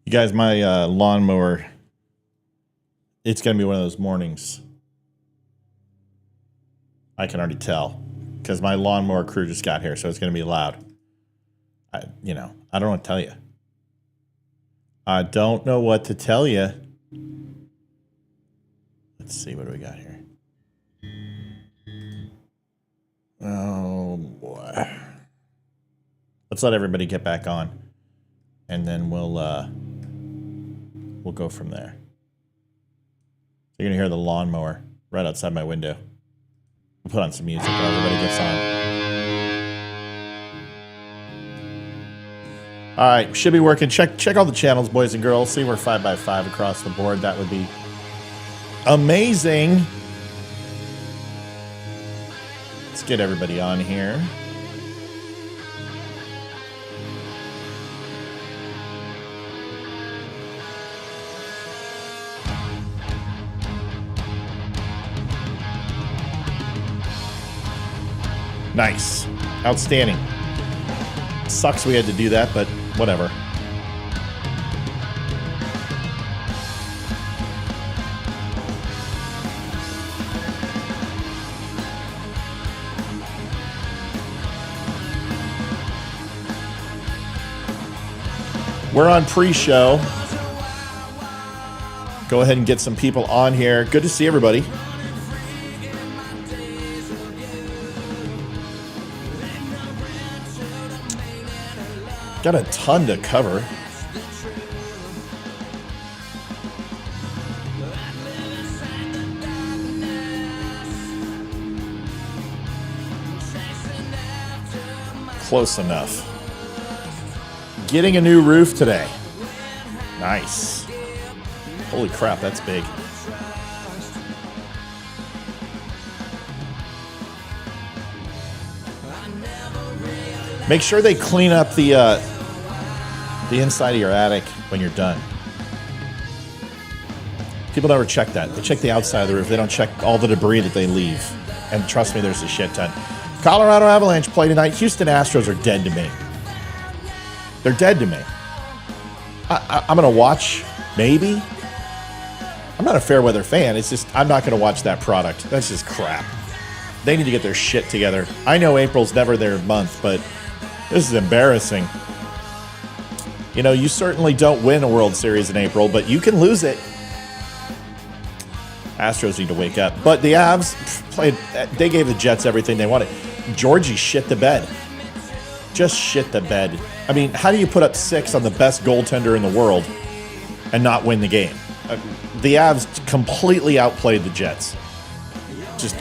You guys, my lawnmower, it's going to be one of those mornings. I can already tell because my lawnmower crew just got here, so it's going to be loud. I don't know what to tell you. I don't know what to tell you. Let's see, what do we got here? Oh, boy. Let's let everybody get back on, and then we'll go from there. You're going to hear the lawnmower right outside my window. We'll put on some music while everybody gets on. All right, should be working. Check all the channels, boys and girls. See we're 5x5 across the board. That would be amazing. Let's get everybody on here. Nice. Outstanding. Sucks we had to do that, but whatever. We're on pre-show. Go ahead and get some people on here. Good to see everybody. Got a ton to cover. Close enough. Getting a new roof today. Nice. Holy crap, that's big. Make sure they clean up the inside of your attic when you're done. People never check that. They check the outside of the roof. They don't check all the debris that they leave. And trust me, there's a shit ton. Colorado Avalanche play tonight. Houston Astros are dead to me. They're dead to me. I'm going to watch, maybe. I'm not a fair weather fan. It's just, I'm not going to watch that product. That's just crap. They need to get their shit together. I know April's never their month, but this is embarrassing. You know, you certainly don't win a World Series in April, but you can lose it. Astros need to wake up. But the Avs played, they gave the Jets everything they wanted. Georgie shit the bed. Just shit the bed. I mean, how do you put up 6 on the best goaltender in the world and not win the game? The Avs completely outplayed the Jets. Just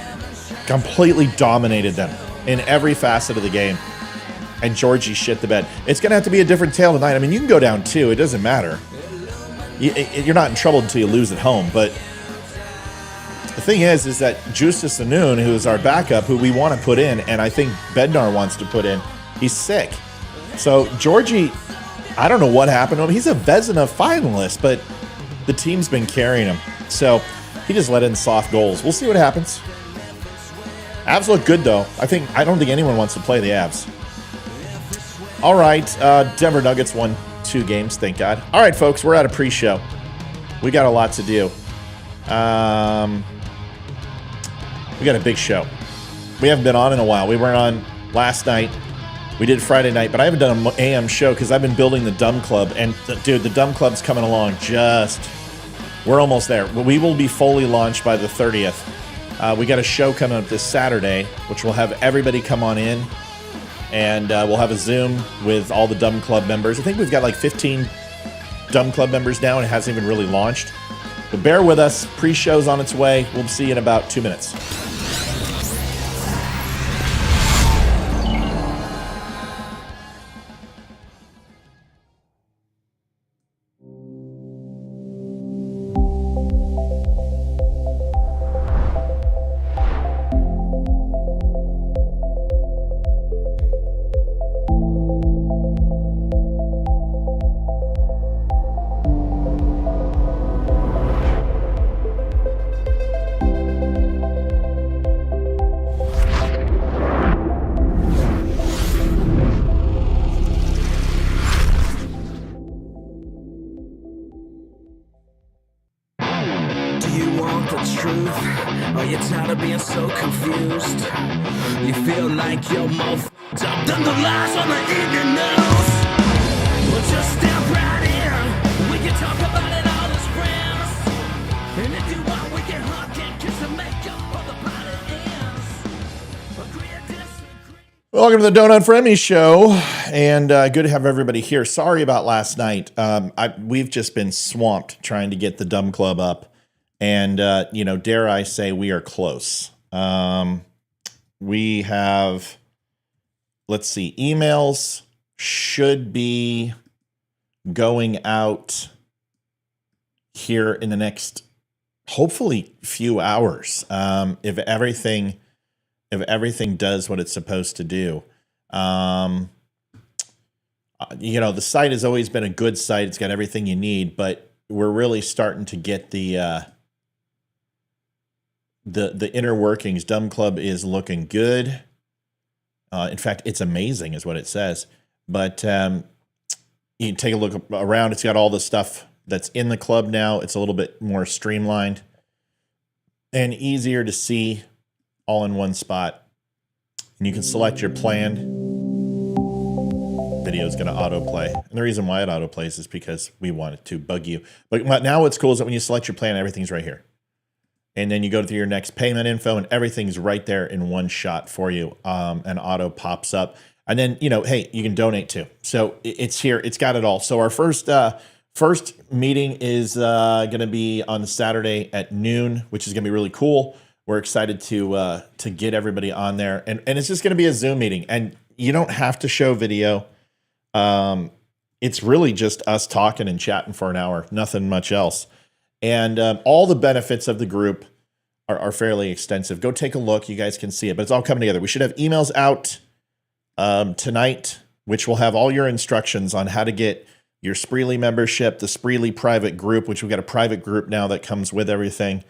completely dominated them in every facet of the game. And Georgie shit the bed. It's going to have to be a different tale tonight. I mean, you can go down 2. It doesn't matter. You're not in trouble until you lose at home. But the thing is that Justus Loon, who is our backup, who we want to put in, and I think Bednar wants to put in, he's sick. So Georgie, I don't know what happened to him. He's a Vezina finalist, but the team's been carrying him. So he just let in soft goals. We'll see what happens. Avs look good, though. I don't think anyone wants to play the Avs. All right, Denver Nuggets won 2 games, thank God. All right, folks, we're at a pre-show. We got a lot to do. We got a big show. We haven't been on in a while. We weren't on last night. We did Friday night, but I haven't done an AM show because I've been building the DUM Club. And, dude, the DUM Club's coming along we're almost there. We will be fully launched by the 30th. We got a show coming up this Saturday, which will have everybody come on in. And we'll have a Zoom with all the DUM Club members. I think we've got like 15 DUM Club members now, and it hasn't even really launched. But bear with us. Pre-show's on its way. We'll see you in about 2 minutes. confused. You feel like you're more f***ed up than the lies on the evening news. Well, just step right in. We can talk about it all as friends. And if you want, we can hug and kiss and make up for the party ends. Agree or disagree. Welcome to the Donut for Emmy show, and good to have everybody here. Sorry about last night. We've just been swamped trying to get the DUM Club up, and dare I say, we are close. We have, let's see, emails should be going out here in the next, hopefully, few hours. If everything does what it's supposed to do. The site has always been a good site. It's got everything you need, but we're really starting to get the inner workings. DUM Club is looking good. In fact, it's amazing is what it says. But you take a look around. It's got all the stuff that's in the club now. It's a little bit more streamlined and easier to see, all in one spot. And you can select your plan. Video is going to autoplay. And the reason why it autoplays is because we want it to bug you. But now what's cool is that when you select your plan, everything's right here. And then you go to your next payment info and everything's right there in one shot for you. And auto pops up. And then, hey, you can donate too. So it's here. It's got it all. So our first meeting is going to be on Saturday at noon, which is going to be really cool. We're excited to get everybody on there. And it's just going to be a Zoom meeting. And you don't have to show video. It's really just us talking and chatting for an hour, nothing much else. And all the benefits of the group are fairly extensive. Go take a look. You guys can see it, but it's all coming together. We should have emails out tonight, which will have all your instructions on how to get your Spreely membership, the Spreely private group, which we've got a private group now that comes with everything.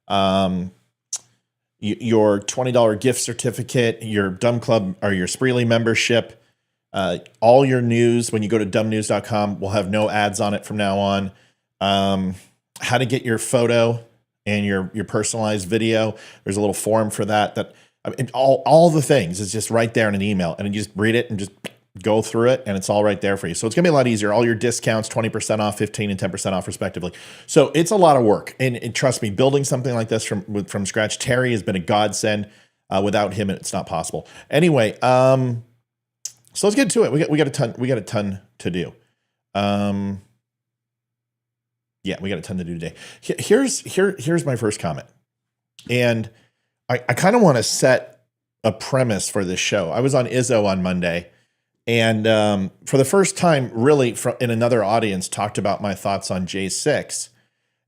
Your $20 gift certificate, your DUM Club or your Spreely membership, all your news when you go to dumnews.com will have no ads on it from now on. How to get your photo and your personalized video. There's a little form for that. All the things is just right there in an email, and you just read it and just go through it, and it's all right there for you. So it's gonna be a lot easier. All your discounts, 20% off, 15 and 10% off respectively. So it's a lot of work, and trust me, building something like this from scratch, Terry has been a godsend. Without him, it's not possible. Anyway, so let's get to it. We got a ton to do. Yeah, we got a ton to do today. Here's my first comment, and I kind of want to set a premise for this show. I was on Izzo on Monday, and for the first time, really, in another audience, talked about my thoughts on J6,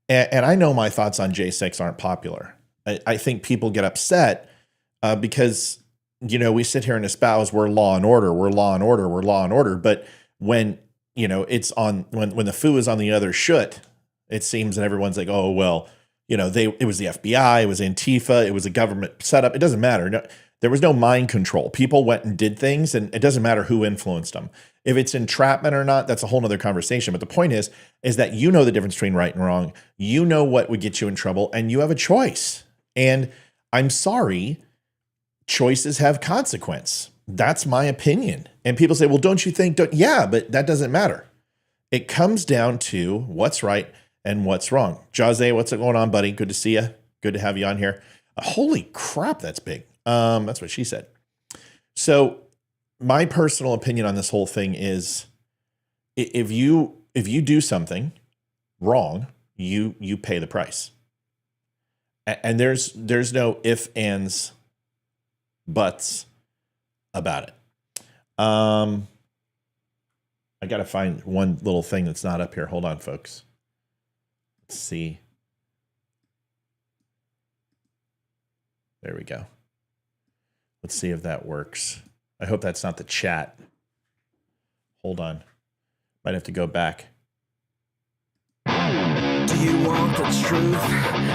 and I know my thoughts on J6 aren't popular. I think people get upset because we sit here and espouse we're law and order, we're law and order, we're law and order, but when it's on when the foo is on the other shoot. It seems that everyone's like, oh, well, it was the FBI, it was Antifa, it was a government setup. It doesn't matter. No, there was no mind control. People went and did things, and it doesn't matter who influenced them. If it's entrapment or not, that's a whole nother conversation. But the point is that the difference between right and wrong. You know what would get you in trouble, and you have a choice. And I'm sorry, choices have consequence. That's my opinion. And people say, well, don't you think? Yeah, but that doesn't matter. It comes down to what's right and what's wrong. Jose, what's going on, buddy? Good to see you. Good to have you on here. Holy crap, that's big. That's what she said. So my personal opinion on this whole thing is if you do something wrong, you pay the price. And there's no ifs, ands, buts about it. I got to find one little thing that's not up here. Hold on, folks. Let's see. There we go. Let's see if that works. I hope that's not the chat. Hold on. Might have to go back. Do you want the truth?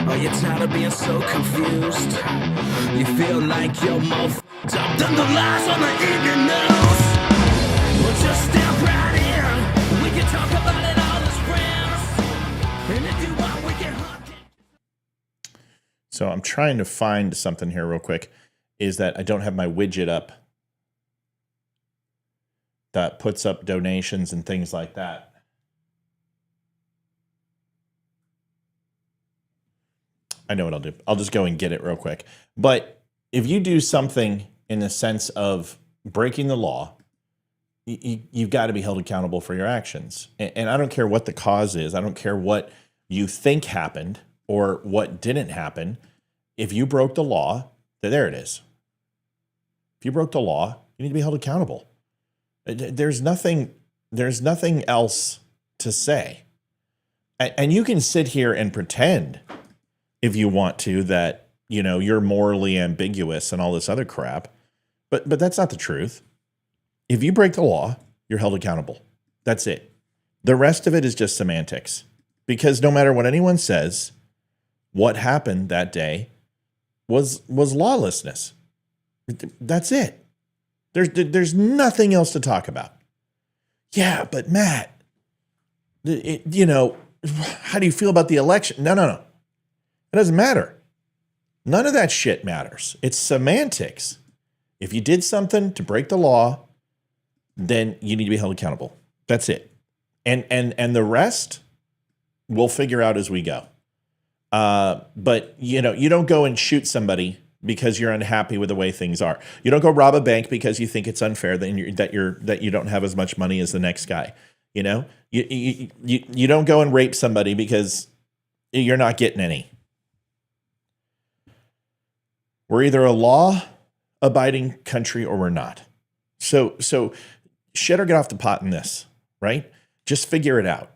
Are you tired of being so confused? You feel like you're more f***ed up than the lies on the evening news. Well, just step right in. We can talk about it all as friends. And if you want, we can hug it. So I'm trying to find something here real quick, is that I don't have my widget up that puts up donations and things like that. I know what I'll do. I'll just go and get it real quick. But if you do something in the sense of breaking the law, you've got to be held accountable for your actions. And I don't care what the cause is. I don't care what you think happened or what didn't happen. If you broke the law, then there it is. If you broke the law, you need to be held accountable. There's nothing else to say. And you can sit here and pretend, if you want to, that, you know, you're morally ambiguous and all this other crap. But that's not the truth. If you break the law, you're held accountable. That's it. The rest of it is just semantics. Because no matter what anyone says, what happened that day was lawlessness. That's it. There's nothing else to talk about. Yeah, but Matt, you know, how do you feel about the election? No. It doesn't matter. None of that shit matters. It's semantics. If you did something to break the law, then you need to be held accountable. That's it. And the rest we'll figure out as we go. But you know, you don't go and shoot somebody because you're unhappy with the way things are. You don't go rob a bank because you think it's unfair that you don't have as much money as the next guy. You know, you don't go and rape somebody because you're not getting any. We're either a law-abiding country or we're not. So shit or get off the pot in this, right? Just figure it out.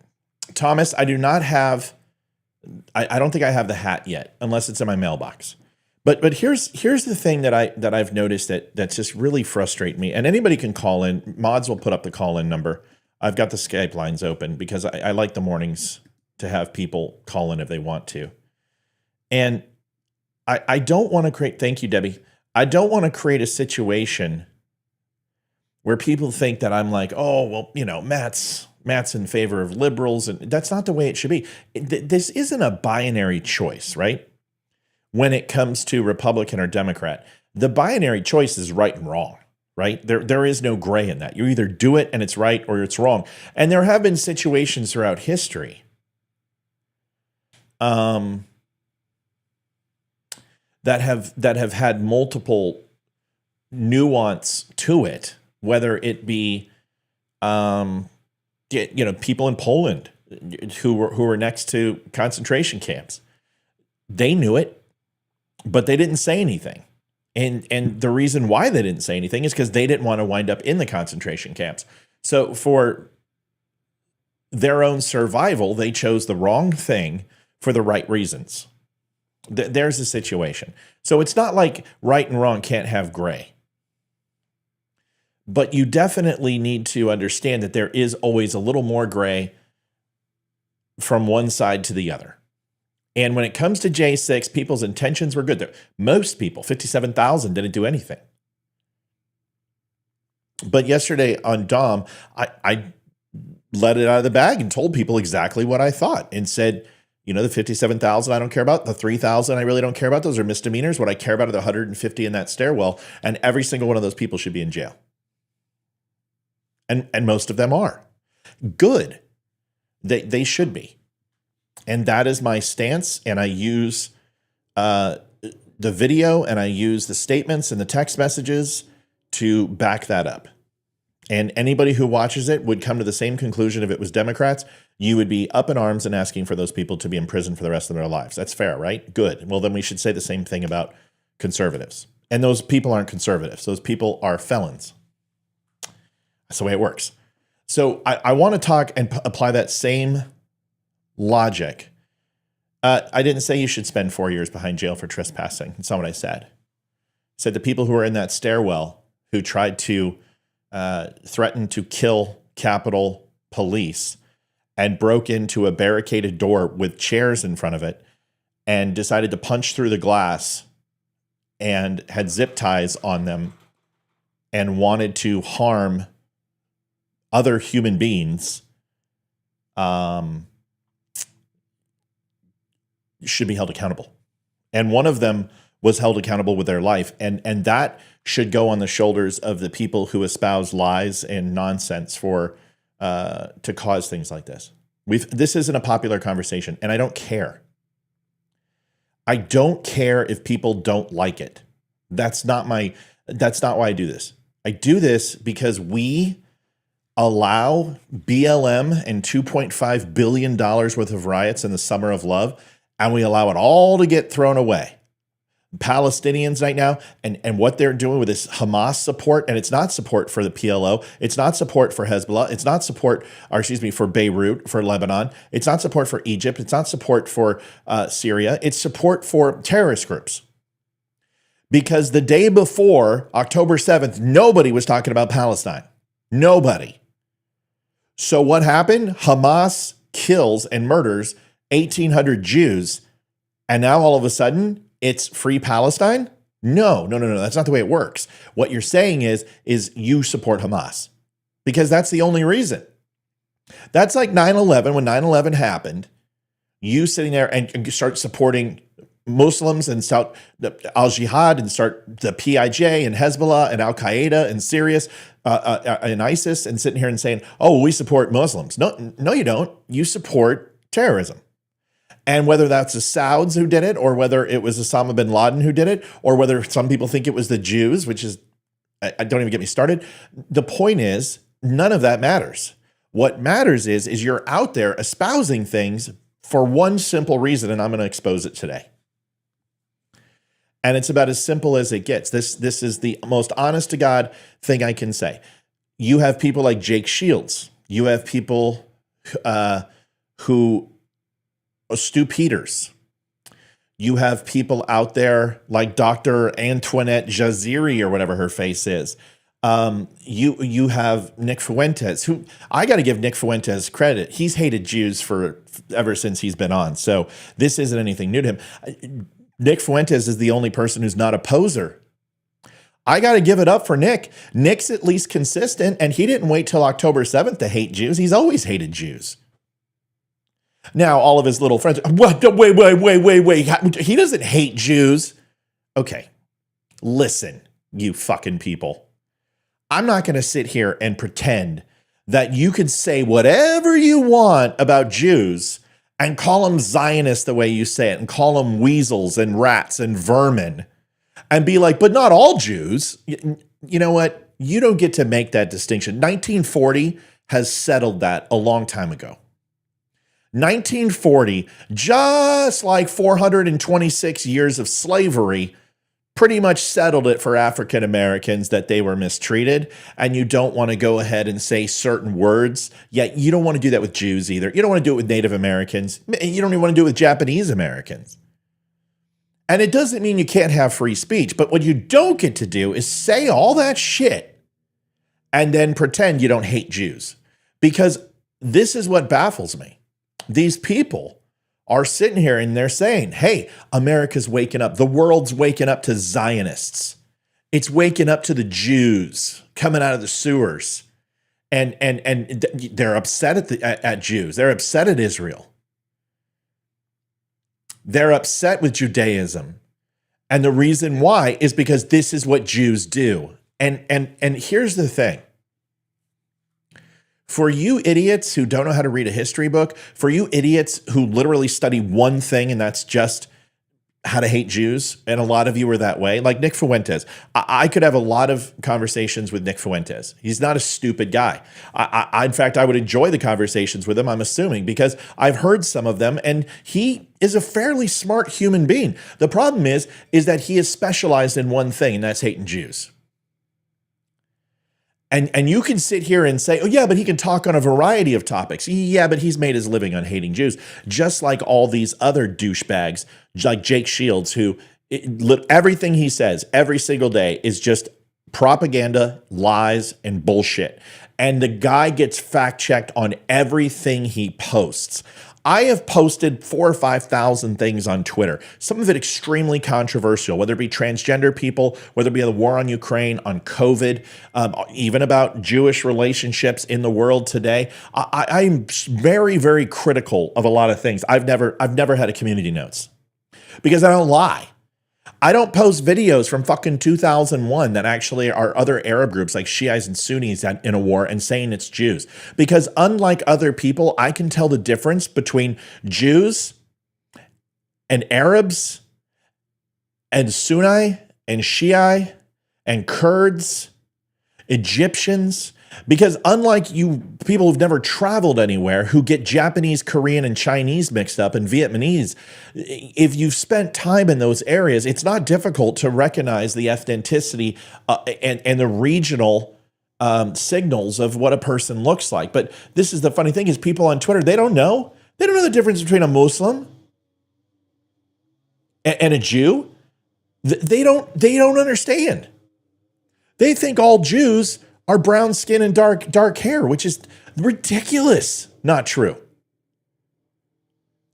Thomas, I do not have, I don't think I have the hat yet, unless it's in my mailbox. But here's the thing that I've noticed that's just really frustrating me. And anybody can call in. Mods will put up the call-in number. I've got the Skype lines open because I like the mornings to have people call in if they want to. And I don't want to create, thank you, Debbie. I don't want to create a situation where people think that I'm like, oh, well, you know, Matt's in favor of liberals. And that's not the way it should be. This isn't a binary choice, right? When it comes to Republican or Democrat, the binary choice is right and wrong, right? There is no gray in that. You either do it and it's right or it's wrong. And there have been situations throughout history that have had multiple nuance to it, whether it be, you know, people in Poland who were next to concentration camps. They knew it, but they didn't say anything. And the reason why they didn't say anything is because they didn't want to wind up in the concentration camps. So for their own survival, they chose the wrong thing for the right reasons. There's the situation. So it's not like right and wrong can't have gray. But you definitely need to understand that there is always a little more gray from one side to the other. And when it comes to J6, people's intentions were good. Most people, 57,000, didn't do anything. But yesterday on DUM, I let it out of the bag and told people exactly what I thought and said, you know, the 57,000 I don't care about. The 3,000 I really don't care about. Those are misdemeanors. What I care about are the 150 in that stairwell. And every single one of those people should be in jail. And most of them are. Good. They should be. And that is my stance. And I use the video and I use the statements and the text messages to back that up. And anybody who watches it would come to the same conclusion if it was Democrats. You would be up in arms and asking for those people to be in prison for the rest of their lives. That's fair, right? Good. Well, then we should say the same thing about conservatives. And those people aren't conservatives. Those people are felons. That's the way it works. So I want to talk and apply that same logic. I didn't say you should spend 4 years behind jail for trespassing. That's not what I said. I said the people who were in that stairwell who tried to threaten to kill Capitol Police and broke into a barricaded door with chairs in front of it and decided to punch through the glass and had zip ties on them and wanted to harm other human beings should be held accountable. And one of them was held accountable with their life. And that should go on the shoulders of the people who espouse lies and nonsense for to cause things like this. This isn't a popular conversation, and I don't care. I don't care if people don't like it. That's not why I do this. I do this because we allow BLM and $2.5 billion worth of riots in the summer of love, and we allow it all to get thrown away. Palestinians right now, and what they're doing with this Hamas support, and it's not support for the PLO, it's not support for Hezbollah, it's not support, for Beirut, for Lebanon, it's not support for Egypt, it's not support for Syria, it's support for terrorist groups. Because the day before, October 7th, nobody was talking about Palestine. Nobody. So what happened? Hamas kills and murders 1,800 Jews, and now all of a sudden, it's free Palestine? No. That's not the way it works. What you're saying is you support Hamas because that's the only reason. That's like 9/11. When 9/11 happened, you sitting there and start supporting Muslims and start al-Jihad and start the PIJ and Hezbollah and Al-Qaeda and Syria and ISIS and sitting here and saying, oh, we support Muslims. No, you don't. You support terrorism. And whether that's the Sauds who did it, or whether it was Osama bin Laden who did it, or whether some people think it was the Jews, which is, I don't even get me started. The point is, none of that matters. What matters is you're out there espousing things for one simple reason, and I'm going to expose it today. And it's about as simple as it gets. This is the most honest to God thing I can say. You have people like Jake Shields. You have people who Stu Peters. You have people out there like Dr. Antoinette Jaziri or whatever her face is. You have Nick Fuentes, who I got to give Nick Fuentes credit. He's hated Jews ever since he's been on. So this isn't anything new to him. Nick Fuentes is the only person who's not a poser. I got to give it up for Nick. Nick's at least consistent, and he didn't wait till October 7th to hate Jews. He's always hated Jews. Now, all of his little friends, what? Wait. He doesn't hate Jews. Okay, listen, you fucking people. I'm not going to sit here and pretend that you could say whatever you want about Jews and call them Zionists the way you say it and call them weasels and rats and vermin and be like, but not all Jews. You know what? You don't get to make that distinction. 1940 has settled that a long time ago. 1940, just like 426 years of slavery, pretty much settled it for African Americans that they were mistreated. And you don't want to go ahead and say certain words. Yet you don't want to do that with Jews either. You don't want to do it with Native Americans. You don't even want to do it with Japanese Americans. And it doesn't mean you can't have free speech. But what you don't get to do is say all that shit and then pretend you don't hate Jews. Because this is what baffles me. These people are sitting here and they're saying, hey, America's waking up. The world's waking up to Zionists. It's waking up to the Jews coming out of the sewers. And they're upset at Jews. They're upset at Israel. They're upset with Judaism. And the reason why is because this is what Jews do. And here's the thing. For you idiots who don't know how to read a history book, for you idiots who literally study one thing and that's just how to hate Jews, and a lot of you are that way, like Nick Fuentes. I could have a lot of conversations with Nick Fuentes. He's not a stupid guy. In fact, I would enjoy the conversations with him, I'm assuming, because I've heard some of them, and he is a fairly smart human being. The problem is that he is specialized in one thing, and that's hating Jews. And you can sit here and say, oh, yeah, but he can talk on a variety of topics. Yeah, but he's made his living on hating Jews, just like all these other douchebags, like Jake Shields, who everything he says every single day is just propaganda, lies, and bullshit. And the guy gets fact-checked on everything he posts. I have posted 4,000 or 5,000 things on Twitter, some of it extremely controversial, whether it be transgender people, whether it be the war on Ukraine, on COVID, even about Jewish relationships in the world today. I'm very, very critical of a lot of things. I've never had a community notes. because I don't lie. I don't post videos from fucking 2001 that actually are other Arab groups like Shiites and Sunnis in a war and saying it's Jews. Because unlike other people, I can tell the difference between Jews and Arabs and Sunni and Shiite and Kurds, Egyptians, because unlike you people who've never traveled anywhere who get Japanese, Korean, and Chinese mixed up and Vietnamese, if you've spent time in those areas, it's not difficult to recognize the ethnicity and the regional signals of what a person looks like. But this is the funny thing is people on Twitter, they don't know. They don't know the difference between a Muslim and a Jew. They don't understand. They think all Jews are brown skin and dark hair, which is ridiculous. Not true.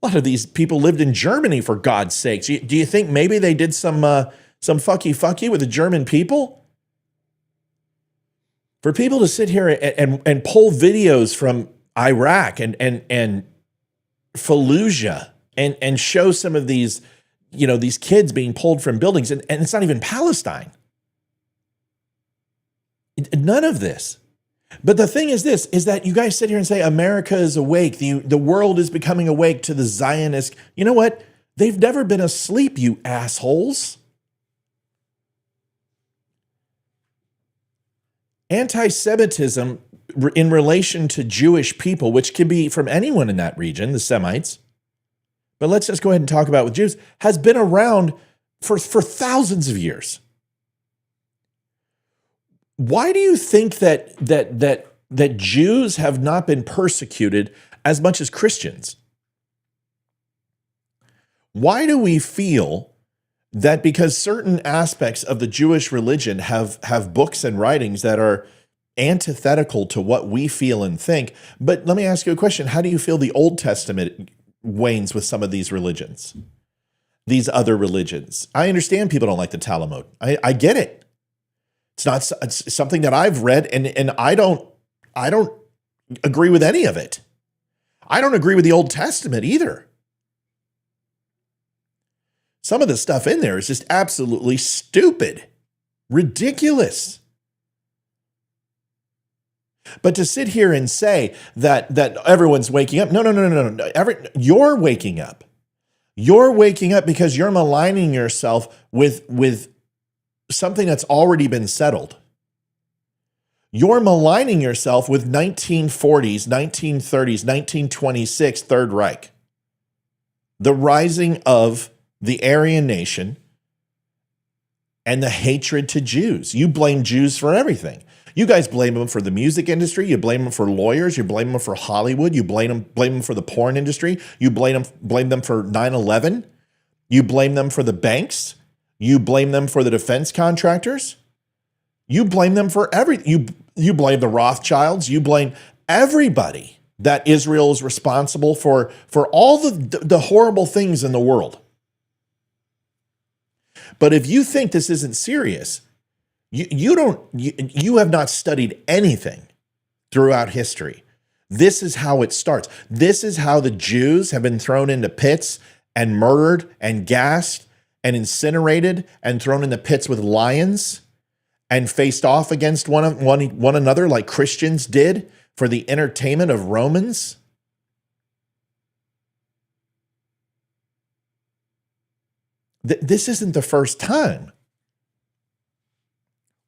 A lot of these people lived in Germany, for God's sakes. Do you think maybe they did some fucky with the German people? For people to sit here and pull videos from Iraq and Fallujah and show some of these, these kids being pulled from buildings, and it's not even Palestine. None of this. But the thing is this, is that you guys sit here and say America is awake. The world is becoming awake to the Zionist. You know what? They've never been asleep, you assholes. Anti-Semitism in relation to Jewish people, which can be from anyone in that region, the Semites, but let's just go ahead and talk about with Jews, has been around for thousands of years. Why do you think that Jews have not been persecuted as much as Christians? Why do we feel that because certain aspects of the Jewish religion have books and writings that are antithetical to what we feel and think? But let me ask you a question. How do you feel the Old Testament wanes with some of these religions, these other religions? I understand people don't like the Talmud. I get it. It's something that I've read, and I don't agree with any of it. I don't agree with the Old Testament either. Some of the stuff in there is just absolutely stupid, ridiculous. But to sit here and say that everyone's waking up, no. You're waking up. You're waking up because you're maligning yourself with something that's already been settled. You're maligning yourself with 1940s, 1930s, 1926 Third Reich. The rising of the Aryan nation and the hatred to Jews. You blame Jews for everything. You guys blame them for the music industry. You blame them for lawyers. You blame them for Hollywood. You blame them for the porn industry. You blame them for 9/11. You blame them for the banks. You blame them for the defense contractors. You blame them for everything. You blame the Rothschilds. You blame everybody that Israel is responsible for all the horrible things in the world. But if you think this isn't serious, you have not studied anything throughout history. This is how it starts. This is how the Jews have been thrown into pits and murdered and gassed and incinerated and thrown in the pits with lions and faced off against one another like Christians did for the entertainment of Romans. This isn't the first time.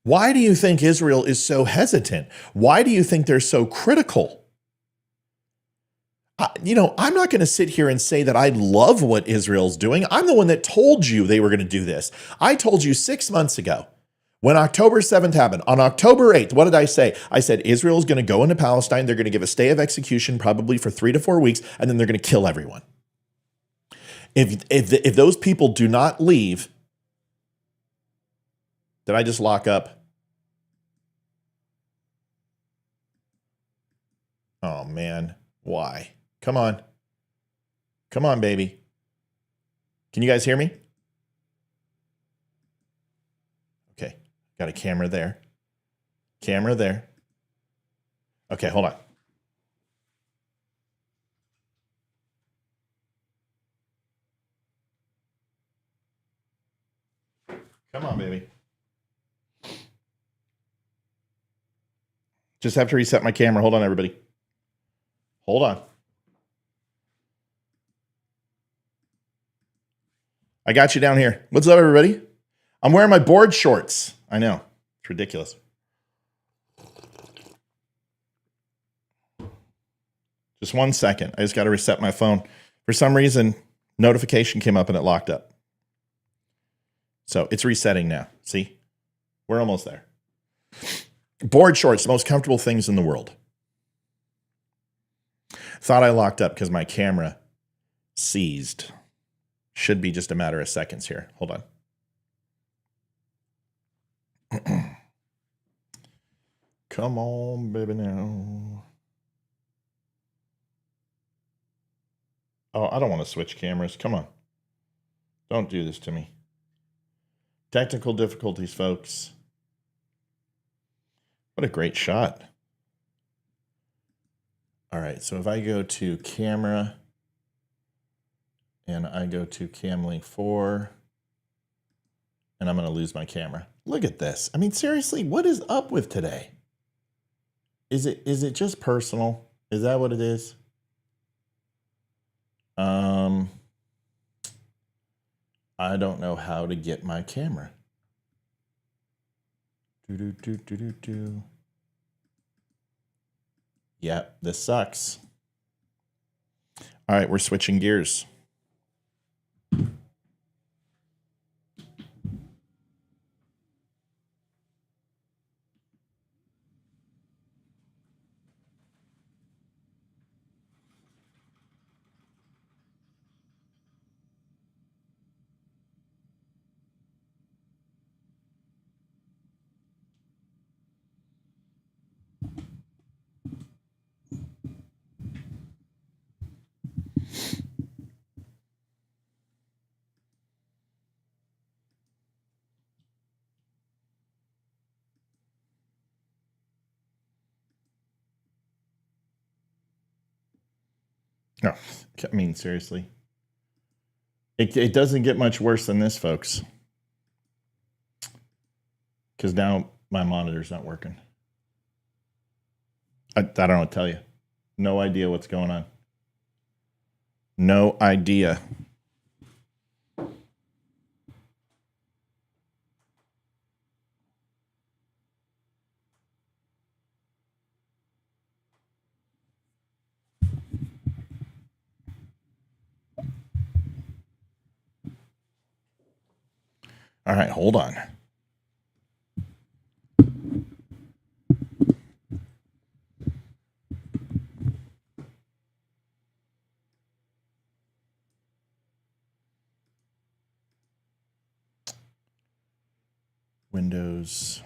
Why do you think Israel is so hesitant? Why do you think they're so critical? I'm not going to sit here and say that I love what Israel's doing. I'm the one that told you they were going to do this. I told you 6 months ago when October 7th happened. On October 8th, what did I say? I said Israel's going to go into Palestine. They're going to give a stay of execution probably for 3 to 4 weeks, and then they're going to kill everyone. If those people do not leave, did I just lock up? Oh, man. Why? Come on. Come on, baby. Can you guys hear me? Okay. Got a camera there. Camera there. Okay, hold on. Come on, baby. Just have to reset my camera. Hold on, everybody. Hold on. I got you down here. What's up, everybody? I'm wearing my board shorts. I know. It's ridiculous. Just 1 second. I just got to reset my phone. For some reason, notification came up and it locked up. So it's resetting now. See? We're almost there. Board shorts, the most comfortable things in the world. Thought I locked up because my camera seized. Should be just a matter of seconds here. Hold on. Come on, baby, now. Oh, I don't want to switch cameras. Come on. Don't do this to me. Technical difficulties, folks. What a great shot. All right, so if I go to camera and I go to Camlink 4 and I'm going to lose my camera. Look at this. I mean, seriously, what is up with today? Is it just personal? Is that what it is? I don't know how to get my camera. Yeah, this sucks. All right, we're switching gears. No, I mean, seriously. It doesn't get much worse than this, folks. Because now my monitor's not working. I don't know what to tell you. No idea what's going on. No idea. All right, hold on. Windows.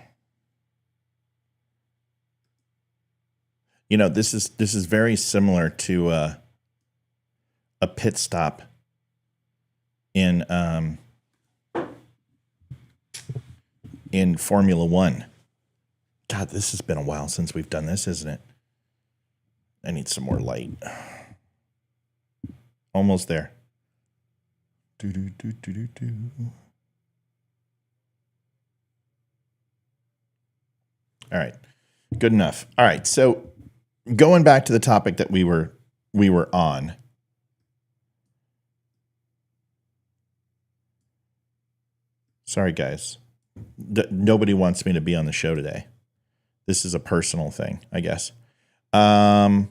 You know, this is very similar to a pit stop in Formula One. God, this has been a while since we've done this, isn't it? I need some more light. Almost there. All right. Good enough. All right. So going back to the topic that we were on. Sorry, guys. Nobody wants me to be on the show today. This is a personal thing, I guess. Okay,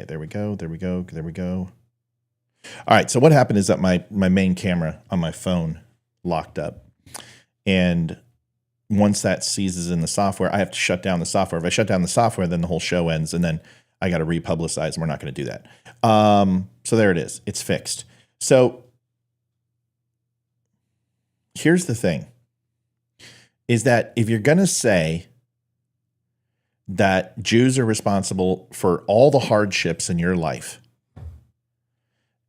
there we go. There we go. There we go. All right. So what happened is that my main camera on my phone locked up. And once that seizes in the software, I have to shut down the software. If I shut down the software, then the whole show ends, and then I got to republicize, and we're not going to do that. So there it is. It's fixed. So here's the thing, is that if you're going to say that Jews are responsible for all the hardships in your life,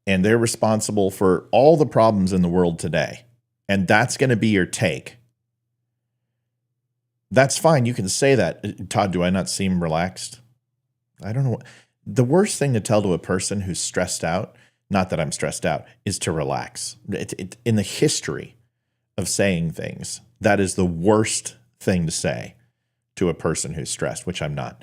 and they're responsible for all the problems in the world today, and that's going to be your take, that's fine. You can say that. Todd, do I not seem relaxed? I don't know. The worst thing to tell to a person who's stressed out not that I'm stressed out, is to relax. In the history of saying things, that is the worst thing to say to a person who's stressed, which I'm not.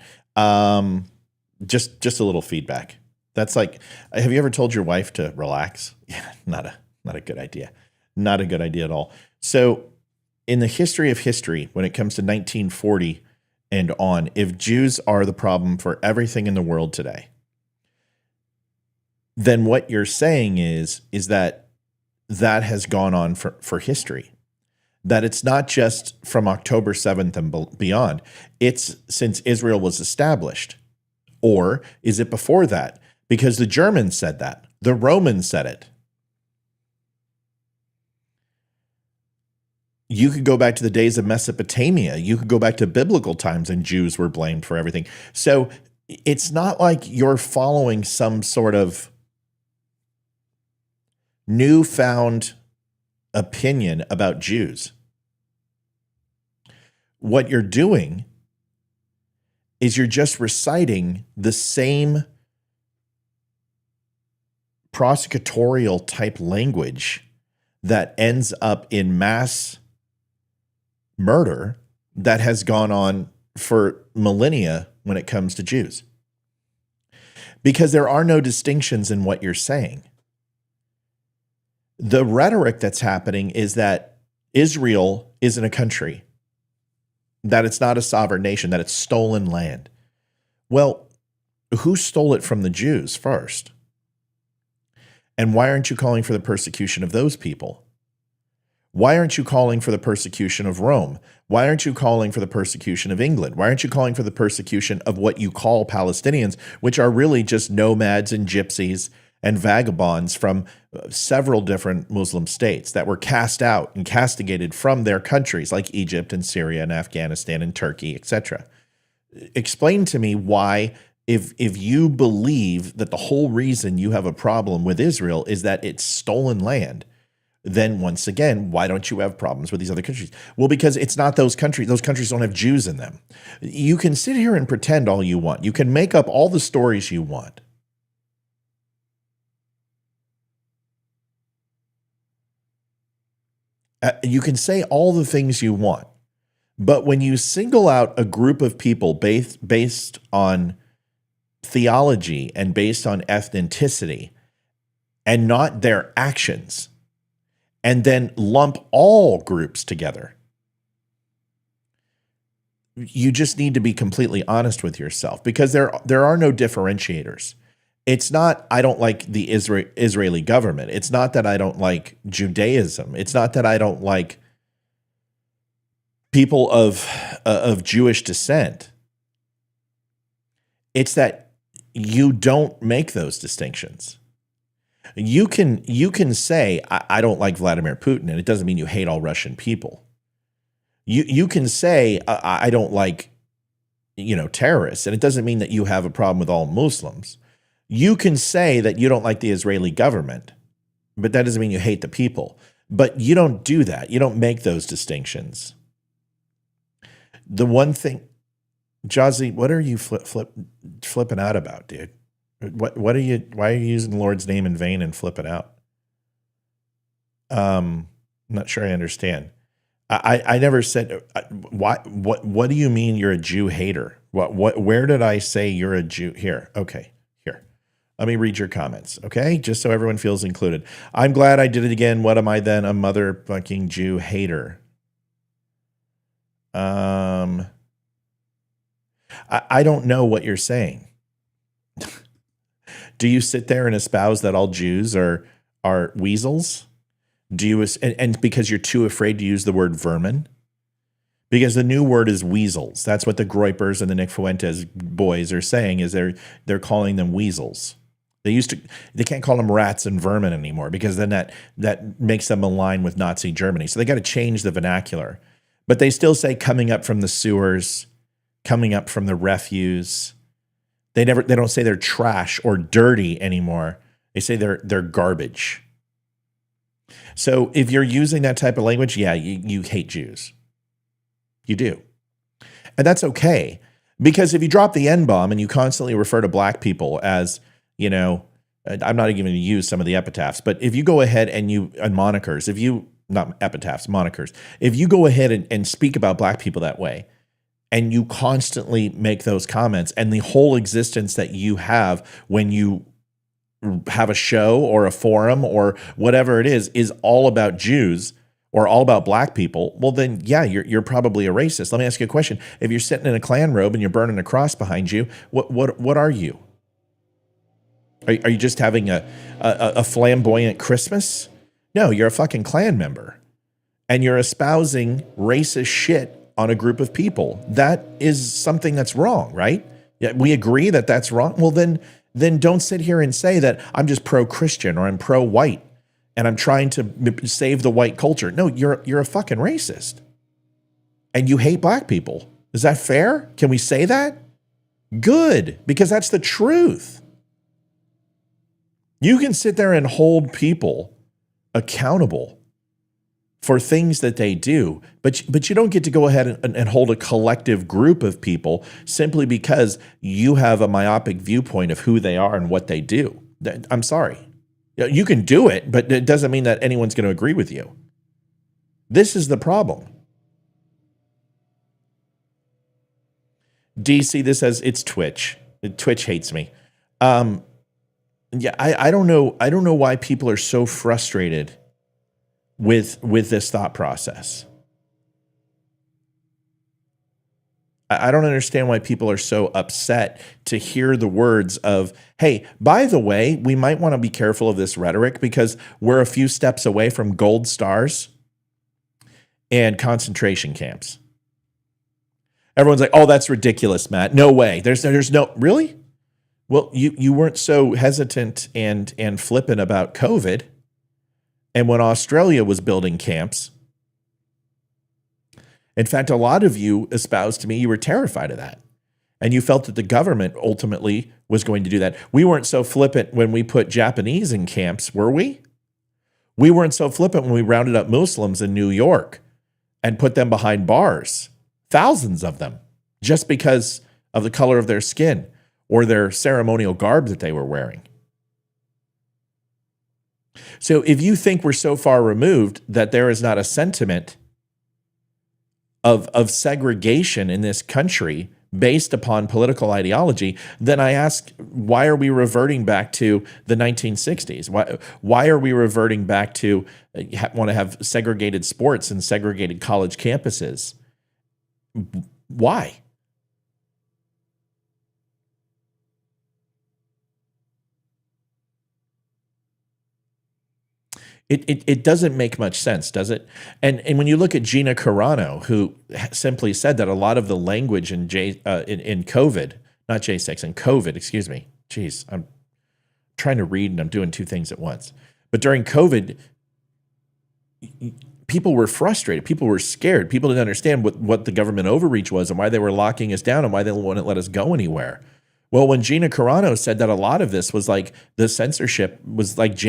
Just a little feedback. That's like, have you ever told your wife to relax? Yeah, not a good idea. Not a good idea at all. So in the history of history, when it comes to 1940 and on, if Jews are the problem for everything in the world today, then what you're saying is that has gone on for history. That it's not just from October 7th and beyond. It's since Israel was established. Or is it before that? Because the Germans said that. The Romans said it. You could go back to the days of Mesopotamia. You could go back to biblical times and Jews were blamed for everything. So it's not like you're following some sort of newfound opinion about Jews. What you're doing is you're just reciting the same prosecutorial type language that ends up in mass murder that has gone on for millennia when it comes to Jews. Because there are no distinctions in what you're saying. The rhetoric that's happening is that Israel isn't a country, that it's not a sovereign nation, that it's stolen land. Well, who stole it from the Jews first? And why aren't you calling for the persecution of those people? Why aren't you calling for the persecution of Rome? Why aren't you calling for the persecution of England? Why aren't you calling for the persecution of what you call Palestinians, which are really just nomads and gypsies and vagabonds from several different Muslim states that were cast out and castigated from their countries like Egypt and Syria and Afghanistan and Turkey, etc. Explain to me why, if you believe that the whole reason you have a problem with Israel is that it's stolen land, then once again, why don't you have problems with these other countries? Well, because it's not those countries. Those countries don't have Jews in them. You can sit here and pretend all you want. You can make up all the stories you want. You can say all the things you want. But when you single out a group of people based on theology and based on ethnicity and not their actions, and then lump all groups together, you just need to be completely honest with yourself, because there are no differentiators. It's not, I don't like the Israeli government. It's not that I don't like Judaism. It's not that I don't like people of Jewish descent. It's that you don't make those distinctions. You can say, I don't like Vladimir Putin, and it doesn't mean you hate all Russian people. You can say, I don't like, terrorists, and it doesn't mean that you have a problem with all Muslims. You can say that you don't like the Israeli government, but that doesn't mean you hate the people. But you don't do that. You don't make those distinctions. The one thing, Jazzy, what are you flipping out about, dude? Why are you using the Lord's name in vain and flipping out? I'm not sure I understand. I never said, what do you mean you're a Jew hater? Where did I say you're a Jew? Here. Okay. Here. Let me read your comments. Okay. Just so everyone feels included. I'm glad I did it again. What am I then? A motherfucking Jew hater. I don't know what you're saying. Do you sit there and espouse that all Jews are weasels? Do you and because you're too afraid to use the word vermin? Because the new word is weasels. That's what the Groypers and the Nick Fuentes boys are saying, is they're calling them weasels. They can't call them rats and vermin anymore, because then that makes them align with Nazi Germany. So they got to change the vernacular. But they still say coming up from the sewers, coming up from the refuse. They don't say they're trash or dirty anymore. They say they're garbage. So if you're using that type of language, yeah, you hate Jews. You do. And that's okay. Because if you drop the N-bomb and you constantly refer to black people as, I'm not even going to use some of the epitaphs, but if you go ahead and monikers, not epitaphs, monikers, if you go ahead and speak about black people that way, and you constantly make those comments, and the whole existence that you have when you have a show or a forum or whatever it is all about Jews or all about black people, well then, yeah, you're probably a racist. Let me ask you a question. If you're sitting in a Klan robe and you're burning a cross behind you, what are you? Are you just having a flamboyant Christmas? No, you're a fucking Klan member. And you're espousing racist shit on a group of people. That is something that's wrong, right? Yeah, we agree that that's wrong. Well, then don't sit here and say that I'm just pro-Christian or I'm pro-white and I'm trying to save the white culture. No, you're a fucking racist. And you hate black people. Is that fair? Can we say that? Good, because that's the truth. You can sit there and hold people accountable for things that they do, but you don't get to go ahead and hold a collective group of people simply because you have a myopic viewpoint of who they are and what they do. I'm sorry. You can do it, but it doesn't mean that anyone's going to agree with you. This is the problem. DC, this says it's Twitch. Twitch hates me. Yeah, I don't know. I don't know why people are so frustrated with this thought process. I don't understand why people are so upset to hear the words of, hey, by the way, we might want to be careful of this rhetoric because we're a few steps away from gold stars and concentration camps. Everyone's like, oh, that's ridiculous, Matt. No way. There's no, really? Well, you weren't so hesitant and flippant about COVID. And when Australia was building camps, in fact, a lot of you espoused to me you were terrified of that. And you felt that the government ultimately was going to do that. We weren't so flippant when we put Japanese in camps, were we? We weren't so flippant when we rounded up Muslims in New York and put them behind bars, thousands of them, just because of the color of their skin or their ceremonial garb that they were wearing. So if you think we're so far removed that there is not a sentiment of segregation in this country based upon political ideology, then I ask, why are we reverting back to the 1960s? Why are we reverting back to want to have segregated sports and segregated college campuses? Why? It doesn't make much sense, does it? And when you look at Gina Carano, who simply said that a lot of the language in COVID, not J6, in COVID, excuse me. Jeez, I'm trying to read and I'm doing two things at once. But during COVID, people were frustrated. People were scared. People didn't understand what the government overreach was and why they were locking us down and why they wouldn't let us go anywhere. Well, when Gina Carano said that a lot of this was like the censorship was like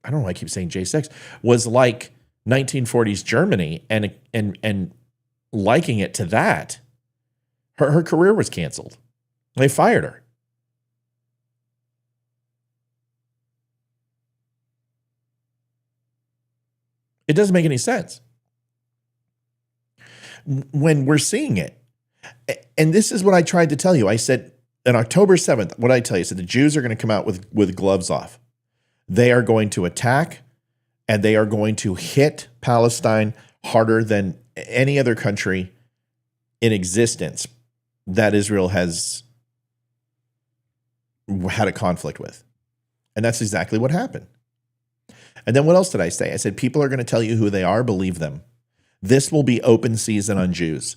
I don't know why I keep saying J6, was like 1940s Germany and liking it to that, her career was canceled. They fired her. It doesn't make any sense when we're seeing it. And this is what I tried to tell you. I said on October 7th, what did I tell you? I said the Jews are going to come out with gloves off. They are going to attack and they are going to hit Palestine harder than any other country in existence that Israel has had a conflict with. And that's exactly what happened. And then what else did I say? I said, people are going to tell you who they are, believe them. This will be open season on Jews.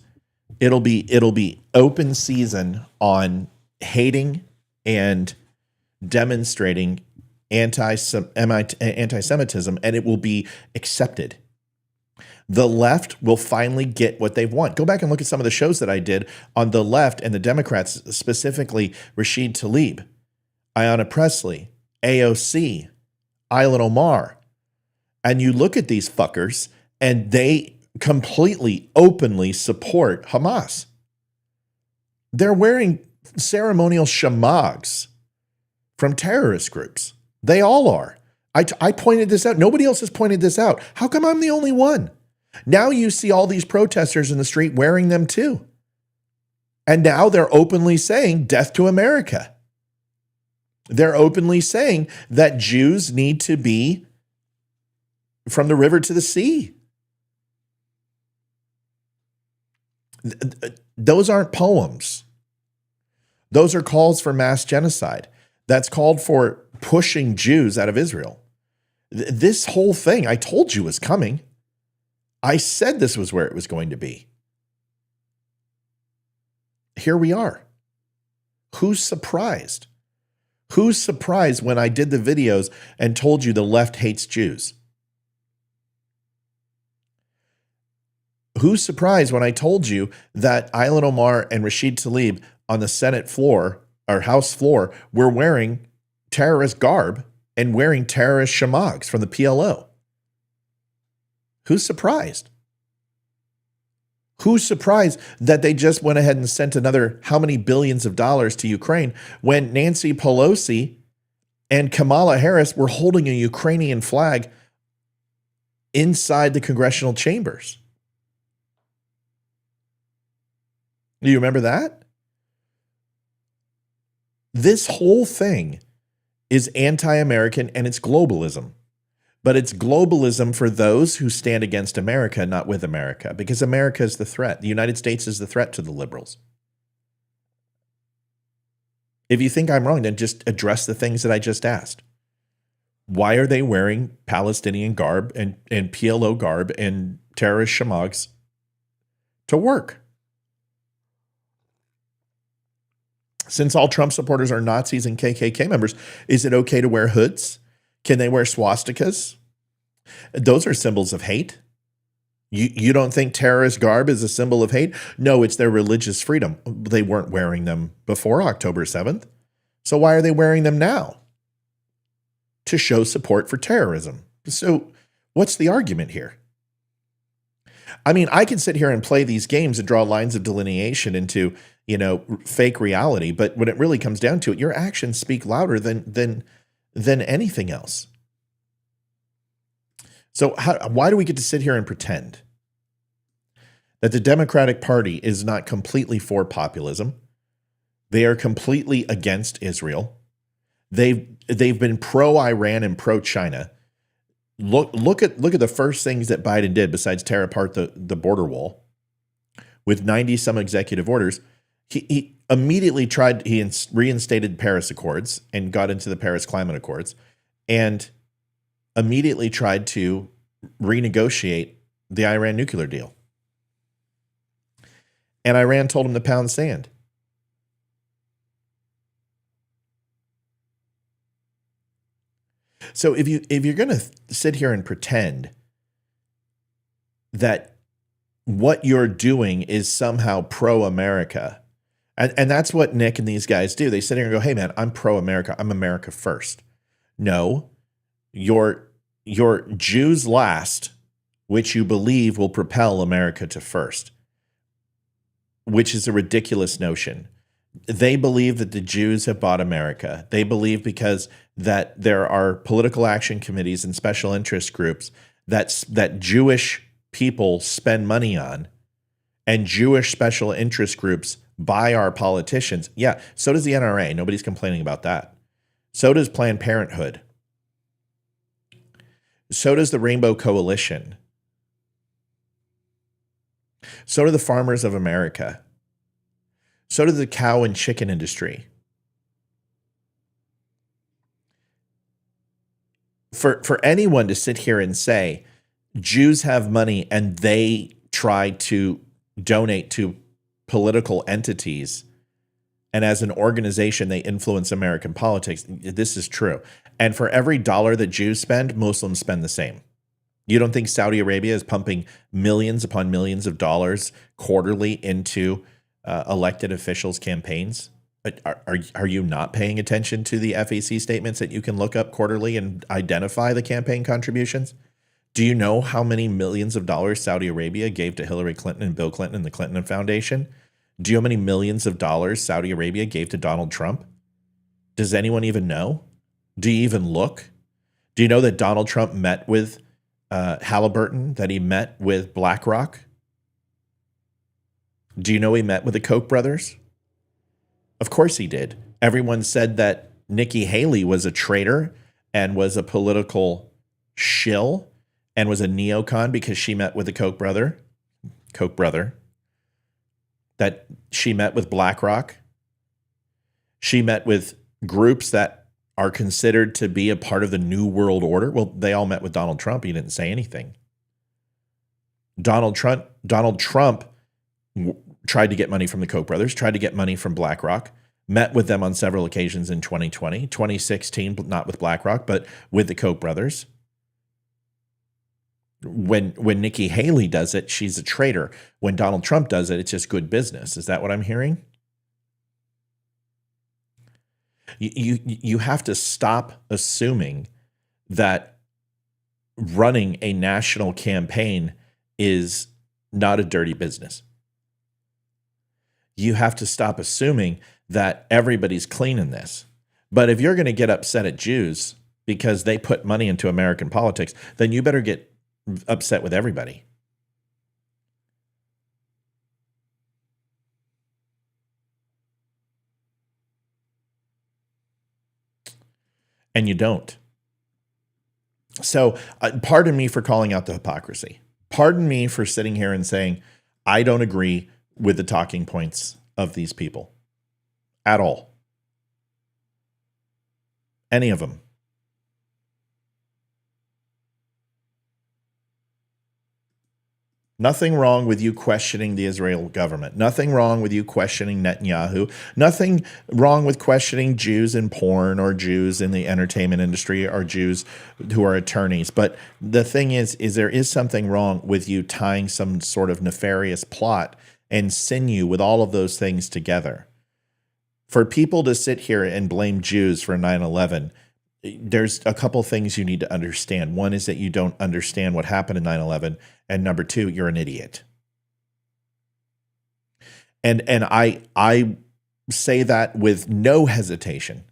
It'll be open season on hating and demonstrating anti-Semitism, and it will be accepted. The left will finally get what they want. Go back and look at some of the shows that I did on the left and the Democrats, specifically Rashid Tlaib, Ayanna Pressley, AOC, Ilhan Omar. And you look at these fuckers, and they completely, openly support Hamas. They're wearing ceremonial shamags from terrorist groups. They all are. I pointed this out. Nobody else has pointed this out. How come I'm the only one? Now you see all these protesters in the street wearing them too. And now they're openly saying death to America. They're openly saying that Jews need to be from the river to the sea. Those aren't poems. Those are calls for mass genocide. That's called for pushing Jews out of Israel. This whole thing, I told you was coming. I said this was where it was going to be. Here we are. Who's surprised? Who's surprised when I did the videos and told you the left hates Jews? Who's surprised when I told you that Ilhan Omar and Rashid Tlaib on the Senate floor or House floor were wearing terrorist garb and wearing terrorist shamags from the PLO? Who's surprised? Who's surprised that they just went ahead and sent another how many billions of dollars to Ukraine when Nancy Pelosi and Kamala Harris were holding a Ukrainian flag inside the congressional chambers? Do you remember that? This whole thing is anti-American and it's globalism. But it's globalism for those who stand against America, not with America, because America is the threat. The United States is the threat to the liberals. If you think I'm wrong, then just address the things that I just asked. Why are they wearing Palestinian garb and PLO garb and terrorist shamags to work? Since all Trump supporters are Nazis and KKK members, is it okay to wear hoods? Can they wear swastikas? Those are symbols of hate. You don't think terrorist garb is a symbol of hate? No, it's their religious freedom. They weren't wearing them before October 7th. So why are they wearing them now? To show support for terrorism. So what's the argument here? I mean, I can sit here and play these games and draw lines of delineation into, fake reality, but when it really comes down to it, your actions speak louder than anything else. So why do we get to sit here and pretend that the Democratic Party is not completely for populism? They are completely against Israel. They've been pro-Iran and pro-China. Look at the first things that Biden did besides tear apart the border wall with 90 some executive orders. He immediately reinstated Paris Accords and got into the Paris Climate Accords and immediately tried to renegotiate the Iran nuclear deal. And Iran told him to pound sand. So if you're going to sit here and pretend that what you're doing is somehow pro-America, and that's what Nick and these guys do. They sit here and go, hey, man, I'm pro-America. I'm America first. No, you're Jews last, which you believe will propel America to first, which is a ridiculous notion. They believe that the Jews have bought America. They believe because that there are political action committees and special interest groups that Jewish people spend money on, and Jewish special interest groups buy our politicians. Yeah, so does the NRA. Nobody's complaining about that. So does Planned Parenthood. So does the Rainbow Coalition. So do the Farmers of America. So does the cow and chicken industry. For anyone to sit here and say Jews have money and they try to donate to political entities, and as an organization they influence American politics, this is true. And for every dollar that Jews spend, Muslims spend the same. You don't think Saudi Arabia is pumping millions upon millions of dollars quarterly into elected officials' campaigns? Are you not paying attention to the FEC statements that you can look up quarterly and identify the campaign contributions? Do you know how many millions of dollars Saudi Arabia gave to Hillary Clinton and Bill Clinton and the Clinton Foundation? Do you know how many millions of dollars Saudi Arabia gave to Donald Trump? Does anyone even know? Do you even look? Do you know that Donald Trump met with Halliburton, that he met with BlackRock? Do you know he met with the Koch brothers? Of course he did. Everyone said that Nikki Haley was a traitor and was a political shill and was a neocon because she met with the Koch brother, that she met with BlackRock. She met with groups that are considered to be a part of the New World Order. Well, they all met with Donald Trump. He didn't say anything. Donald Trump tried to get money from the Koch brothers, tried to get money from BlackRock, met with them on several occasions in 2020, 2016, not with BlackRock, but with the Koch brothers. When Nikki Haley does it, she's a traitor. When Donald Trump does it, it's just good business. Is that what I'm hearing? You have to stop assuming that running a national campaign is not a dirty business. You have to stop assuming that everybody's clean in this. But if you're going to get upset at Jews because they put money into American politics, then you better get upset with everybody. And you don't. So pardon me for calling out the hypocrisy. Pardon me for sitting here and saying, I don't agree with the talking points of these people at all. Any of them. Nothing wrong with you questioning the Israel government. Nothing wrong with you questioning Netanyahu. Nothing wrong with questioning Jews in porn or Jews in the entertainment industry or Jews who are attorneys. But the thing is there is something wrong with you tying some sort of nefarious plot and sinew with all of those things together. For people to sit here and blame Jews for 9/11, there's a couple things you need to understand. One is that you don't understand what happened in 9/11. And number two, you're an idiot. And I say that with no hesitation.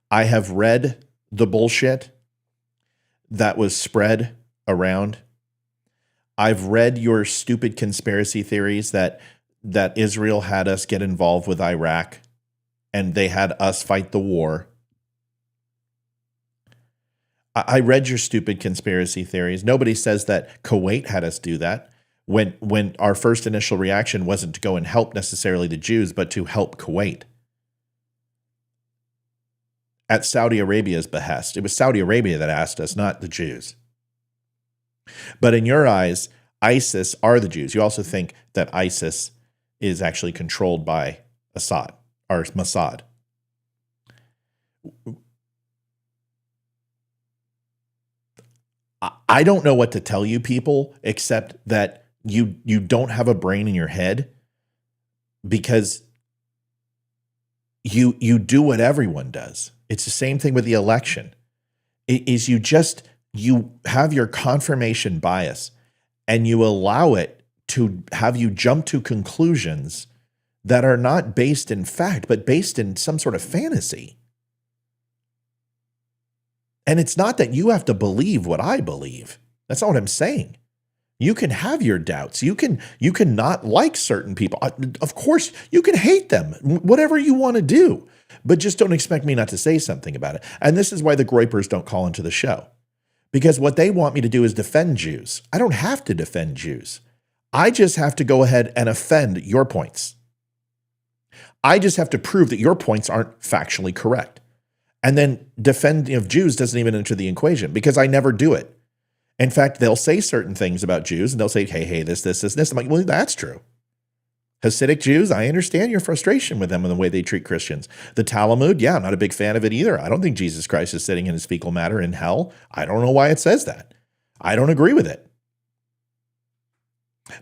I have read the bullshit that was spread around. I've read your stupid conspiracy theories that Israel had us get involved with Iraq and they had us fight the war. I read your stupid conspiracy theories. Nobody says that Kuwait had us do that when our first initial reaction wasn't to go and help necessarily the Jews, but to help Kuwait. At Saudi Arabia's behest. It was Saudi Arabia that asked us, not the Jews. But in your eyes, ISIS are the Jews. You also think that ISIS is actually controlled by Assad or Mossad. I don't know what to tell you people, except that you don't have a brain in your head, because you do what everyone does. It's the same thing with the election. You have your confirmation bias and you allow it to have you jump to conclusions that are not based in fact, but based in some sort of fantasy. And it's not that you have to believe what I believe. That's not what I'm saying. You can have your doubts. You can not like certain people. Of course, you can hate them, whatever you want to do, but just don't expect me not to say something about it. And this is why the Groypers don't call into the show, because what they want me to do is defend Jews. I don't have to defend Jews. I just have to go ahead and offend your points. I just have to prove that your points aren't factually correct. And then defending of Jews doesn't even enter the equation, because I never do it. In fact, they'll say certain things about Jews and they'll say, hey, this. I'm like, well, that's true. Hasidic Jews, I understand your frustration with them and the way they treat Christians. The Talmud, yeah, I'm not a big fan of it either. I don't think Jesus Christ is sitting in his fecal matter in hell. I don't know why it says that. I don't agree with it.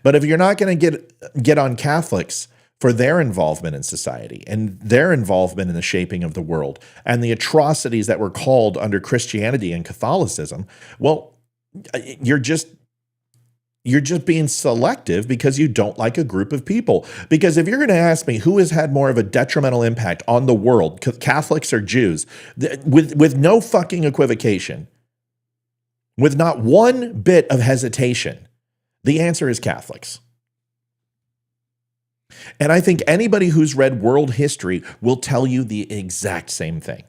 But if you're not going to get on Catholics for their involvement in society and their involvement in the shaping of the world and the atrocities that were called under Christianity and Catholicism, well, you're You're just being selective because you don't like a group of people. Because if you're going to ask me who has had more of a detrimental impact on the world, Catholics or Jews, with no fucking equivocation, with not one bit of hesitation, the answer is Catholics. And I think anybody who's read world history will tell you the exact same thing.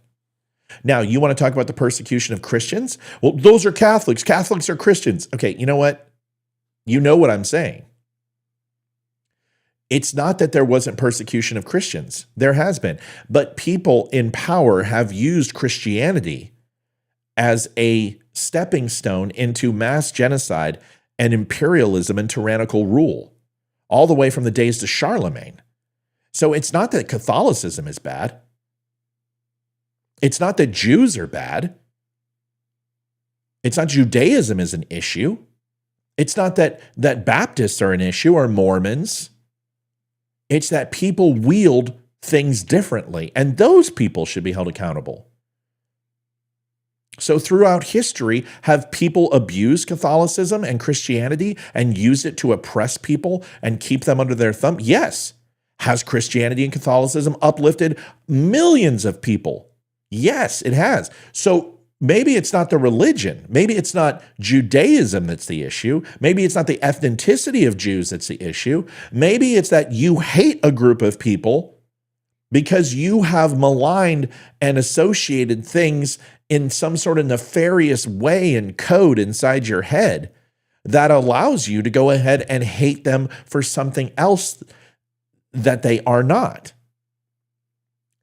Now, you want to talk about the persecution of Christians? Well, those are Catholics. Catholics are Christians. Okay, you know what? You know what I'm saying. It's not that there wasn't persecution of Christians. There has been. But people in power have used Christianity as a stepping stone into mass genocide and imperialism and tyrannical rule, all the way from the days to Charlemagne. So it's not that Catholicism is bad. It's not that Jews are bad. It's not Judaism is an issue. It's not that Baptists are an issue or Mormons. It's that people wield things differently, and those people should be held accountable. So throughout history, have people abused Catholicism and Christianity and used it to oppress people and keep them under their thumb? Yes. Has Christianity and Catholicism uplifted millions of people? Yes, it has. So maybe it's not the religion. Maybe it's not Judaism that's the issue. Maybe it's not the ethnicity of Jews that's the issue. Maybe it's that you hate a group of people because you have maligned and associated things in some sort of nefarious way and code inside your head that allows you to go ahead and hate them for something else that they are not.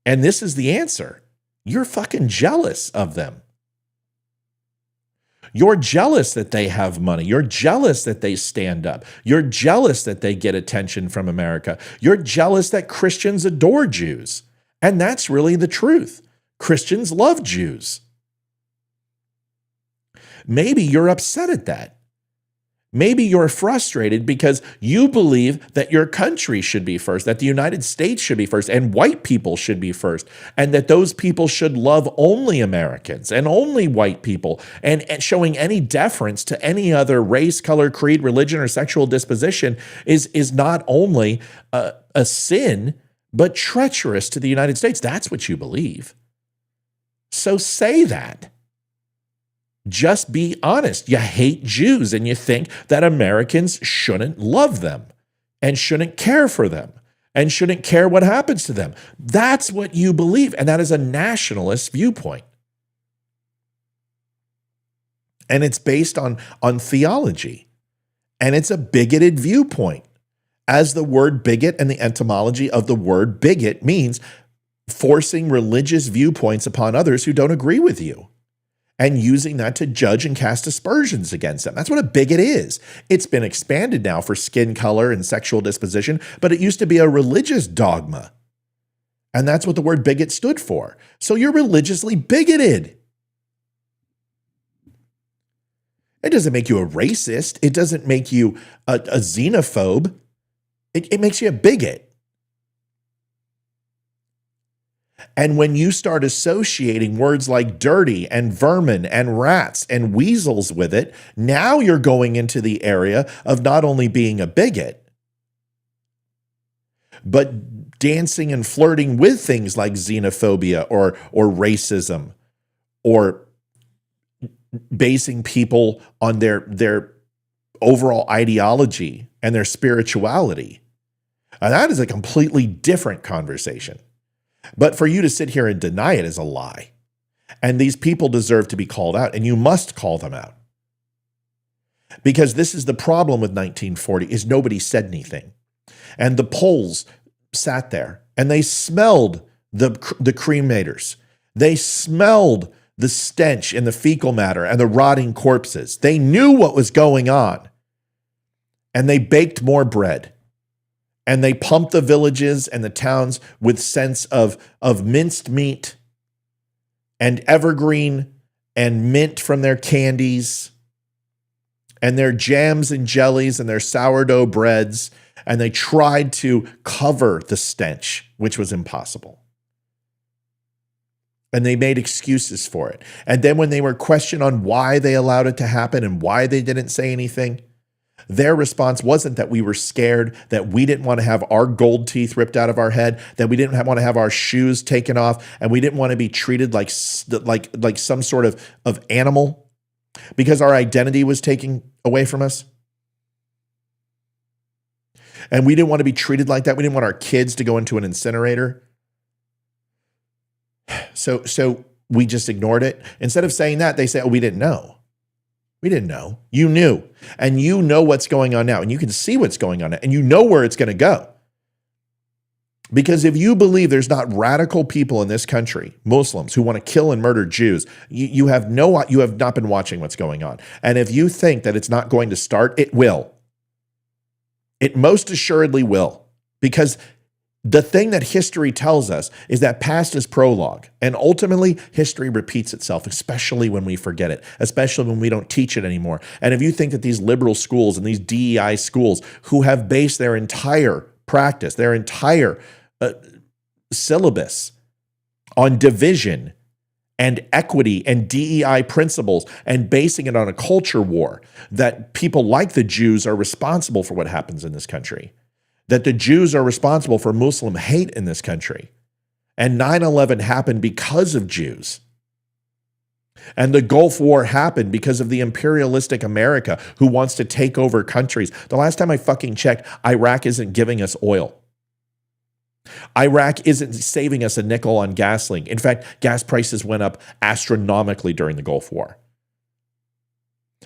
And this is the answer. You're fucking jealous of them. You're jealous that they have money. You're jealous that they stand up. You're jealous that they get attention from America. You're jealous that Christians adore Jews. And that's really the truth. Christians love Jews. Maybe you're upset at that. Maybe you're frustrated because you believe that your country should be first, that the United States should be first, and white people should be first, and that those people should love only Americans and only white people, and showing any deference to any other race, color, creed, religion, or sexual disposition is not only a sin, but treacherous to the United States. That's what you believe. So say that. Just be honest. You hate Jews and you think that Americans shouldn't love them and shouldn't care for them and shouldn't care what happens to them. That's what you believe. And that is a nationalist viewpoint. And it's based on theology. And it's a bigoted viewpoint. As the word bigot and the etymology of the word bigot means forcing religious viewpoints upon others who don't agree with you, and using that to judge and cast aspersions against them. That's what a bigot is. It's been expanded now for skin color and sexual disposition, but it used to be a religious dogma. And that's what the word bigot stood for. So you're religiously bigoted. It doesn't make you a racist. It doesn't make you a xenophobe. It makes you a bigot. And when you start associating words like dirty and vermin and rats and weasels with it, now you're going into the area of not only being a bigot, but dancing and flirting with things like xenophobia or racism, or basing people on their overall ideology and their spirituality. And that is a completely different conversation. But for you to sit here and deny it is a lie. And these people deserve to be called out, and you must call them out. Because this is the problem with 1940, is nobody said anything. And the Poles sat there and they smelled the cremators. They smelled the stench and the fecal matter and the rotting corpses. They knew what was going on. And they baked more bread. And they pumped the villages and the towns with scents of minced meat and evergreen and mint from their candies and their jams and jellies and their sourdough breads. And they tried to cover the stench, which was impossible. And they made excuses for it. And then when they were questioned on why they allowed it to happen and why they didn't say anything, Their response wasn't that we were scared, that we didn't want to have our gold teeth ripped out of our head, that we didn't want to have our shoes taken off, and we didn't want to be treated like some sort of animal because our identity was taken away from us. And we didn't want to be treated like that. We didn't want our kids to go into an incinerator. So we just ignored it. Instead of saying that, they say, oh, we didn't know. We didn't know. You knew. And you know what's going on now. And you can see what's going on now. And you know where it's going to go. Because if you believe there's not radical people in this country, Muslims, who want to kill and murder Jews, you have not been watching what's going on. And if you think that it's not going to start, it will. It most assuredly will. Because the thing that history tells us is that past is prologue. And ultimately, history repeats itself, especially when we forget it, especially when we don't teach it anymore. And if you think that these liberal schools and these DEI schools who have based their entire practice, their entire syllabus on division and equity and DEI principles and basing it on a culture war, that people like the Jews are responsible for what happens in this country, that the Jews are responsible for Muslim hate in this country. And 9/11 happened because of Jews. And the Gulf War happened because of the imperialistic America who wants to take over countries. The last time I fucking checked, Iraq isn't giving us oil. Iraq isn't saving us a nickel on gasoline. In fact, gas prices went up astronomically during the Gulf War.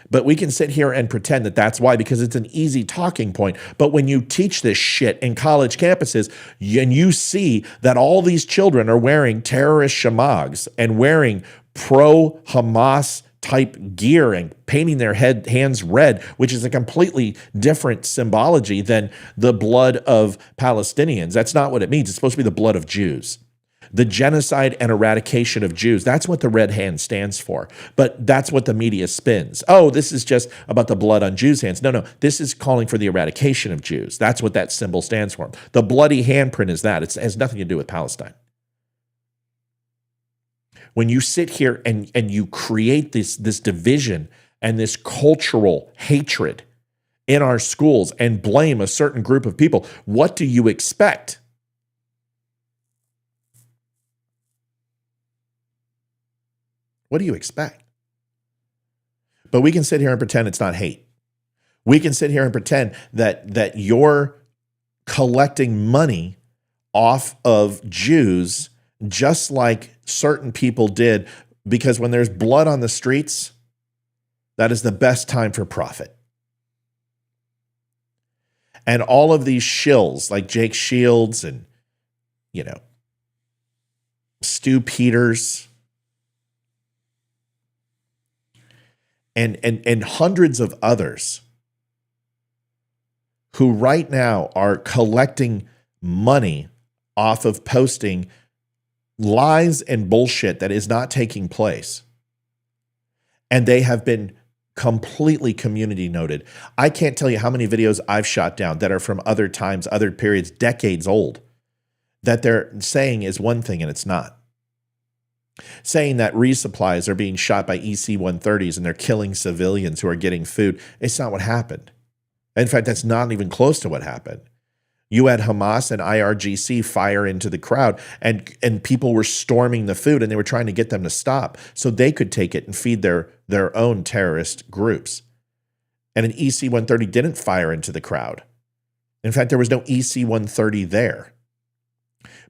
But we can sit here and pretend that that's why, because it's an easy talking point. But when you teach this shit in college campuses and you see that all these children are wearing terrorist shamags and wearing pro-Hamas type gear and painting their hands red, which is a completely different symbology than the blood of Palestinians. That's not what it means. It's supposed to be the blood of Jews. The genocide and eradication of Jews. That's what the red hand stands for. But that's what the media spins. Oh, this is just about the blood on Jews' hands. No. This is calling for the eradication of Jews. That's what that symbol stands for. The bloody handprint is that. It has nothing to do with Palestine. When you sit here and you create this division and this cultural hatred in our schools and blame a certain group of people, what do you expect? What do you expect? But we can sit here and pretend it's not hate. We can sit here and pretend that you're collecting money off of Jews just like certain people did, because when there's blood on the streets, that is the best time for profit. And all of these shills like Jake Shields and, Stu Peters and hundreds of others who right now are collecting money off of posting lies and bullshit that is not taking place. And they have been completely community noted. I can't tell you how many videos I've shot down that are from other times, other periods, decades old, that they're saying is one thing and it's not. Saying that resupplies are being shot by EC-130s and they're killing civilians who are getting food. It's not what happened. In fact, that's not even close to what happened. You had Hamas and IRGC fire into the crowd, and people were storming the food, and they were trying to get them to stop so they could take it and feed their own terrorist groups. And an EC-130 didn't fire into the crowd. In fact, there was no EC-130 there.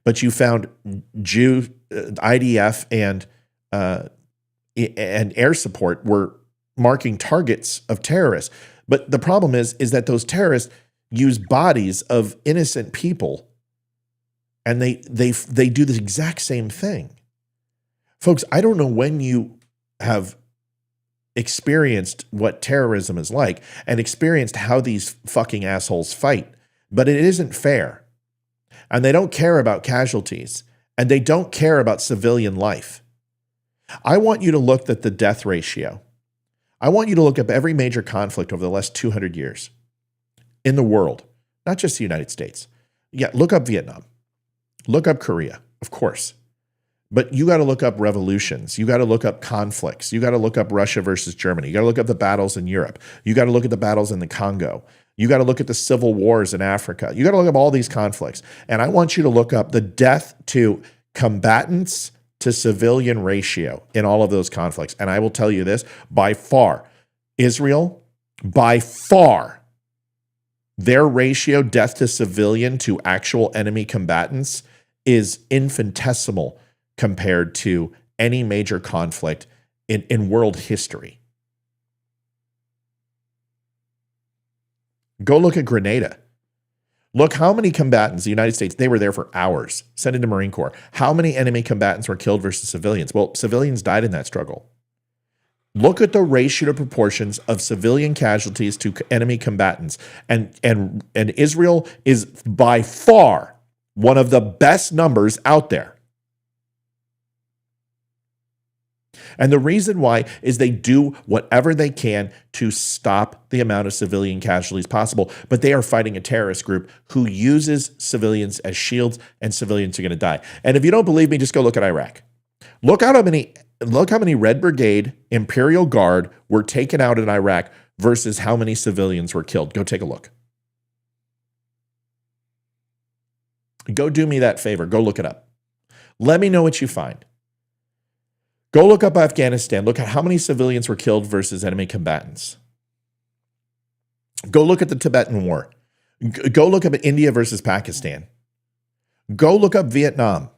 But you found IDF and air support were marking targets of terrorists. But the problem is that those terrorists use bodies of innocent people, and they do the exact same thing. Folks, I don't know when you have experienced what terrorism is like and experienced how these fucking assholes fight, but it isn't fair. And they don't care about casualties, and they don't care about civilian life. I want you to look at the death ratio. I want you to look up every major conflict over the last 200 years. In the world, not just the United States. Yeah, look up Vietnam. Look up Korea, of course. But you got to look up revolutions. You got to look up conflicts. You got to look up Russia versus Germany. You got to look up the battles in Europe. You got to look at the battles in the Congo. You got to look at the civil wars in Africa. You got to look up all these conflicts. And I want you to look up the death to combatants to civilian ratio in all of those conflicts. And I will tell you this, by far, Israel, by far, their ratio death to civilian to actual enemy combatants is infinitesimal compared to any major conflict in world history. Go look at Grenada. Look how many combatants, the United States, they were there for hours, sent into Marine Corps. How many enemy combatants were killed versus civilians? Well, civilians died in that struggle. Look at the ratio to proportions of civilian casualties to enemy combatants. And Israel is by far one of the best numbers out there. And the reason why is they do whatever they can to stop the amount of civilian casualties possible, but they are fighting a terrorist group who uses civilians as shields, and civilians are going to die. And if you don't believe me, just go look at Iraq. Look how many Red Brigade, Imperial Guard were taken out in Iraq versus how many civilians were killed. Go take a look. Go do me that favor. Go look it up. Let me know what you find. Go look up Afghanistan. Look at how many civilians were killed versus enemy combatants. Go look at the Tibetan War. Go look up India versus Pakistan. Go look up Vietnam.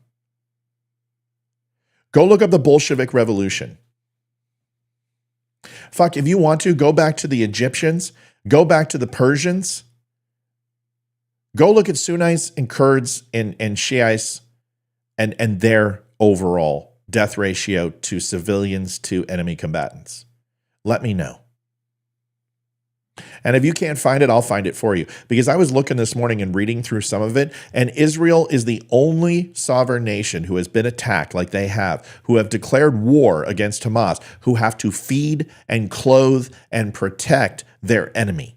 Go look up the Bolshevik Revolution. Fuck, if you want to, go back to the Egyptians. Go back to the Persians. Go look at Sunnis and Kurds and Shiites and their overall death ratio to civilians to enemy combatants. Let me know. And if you can't find it, I'll find it for you. Because I was looking this morning and reading through some of it, and Israel is the only sovereign nation who has been attacked like they have, who have declared war against Hamas, who have to feed and clothe and protect their enemy.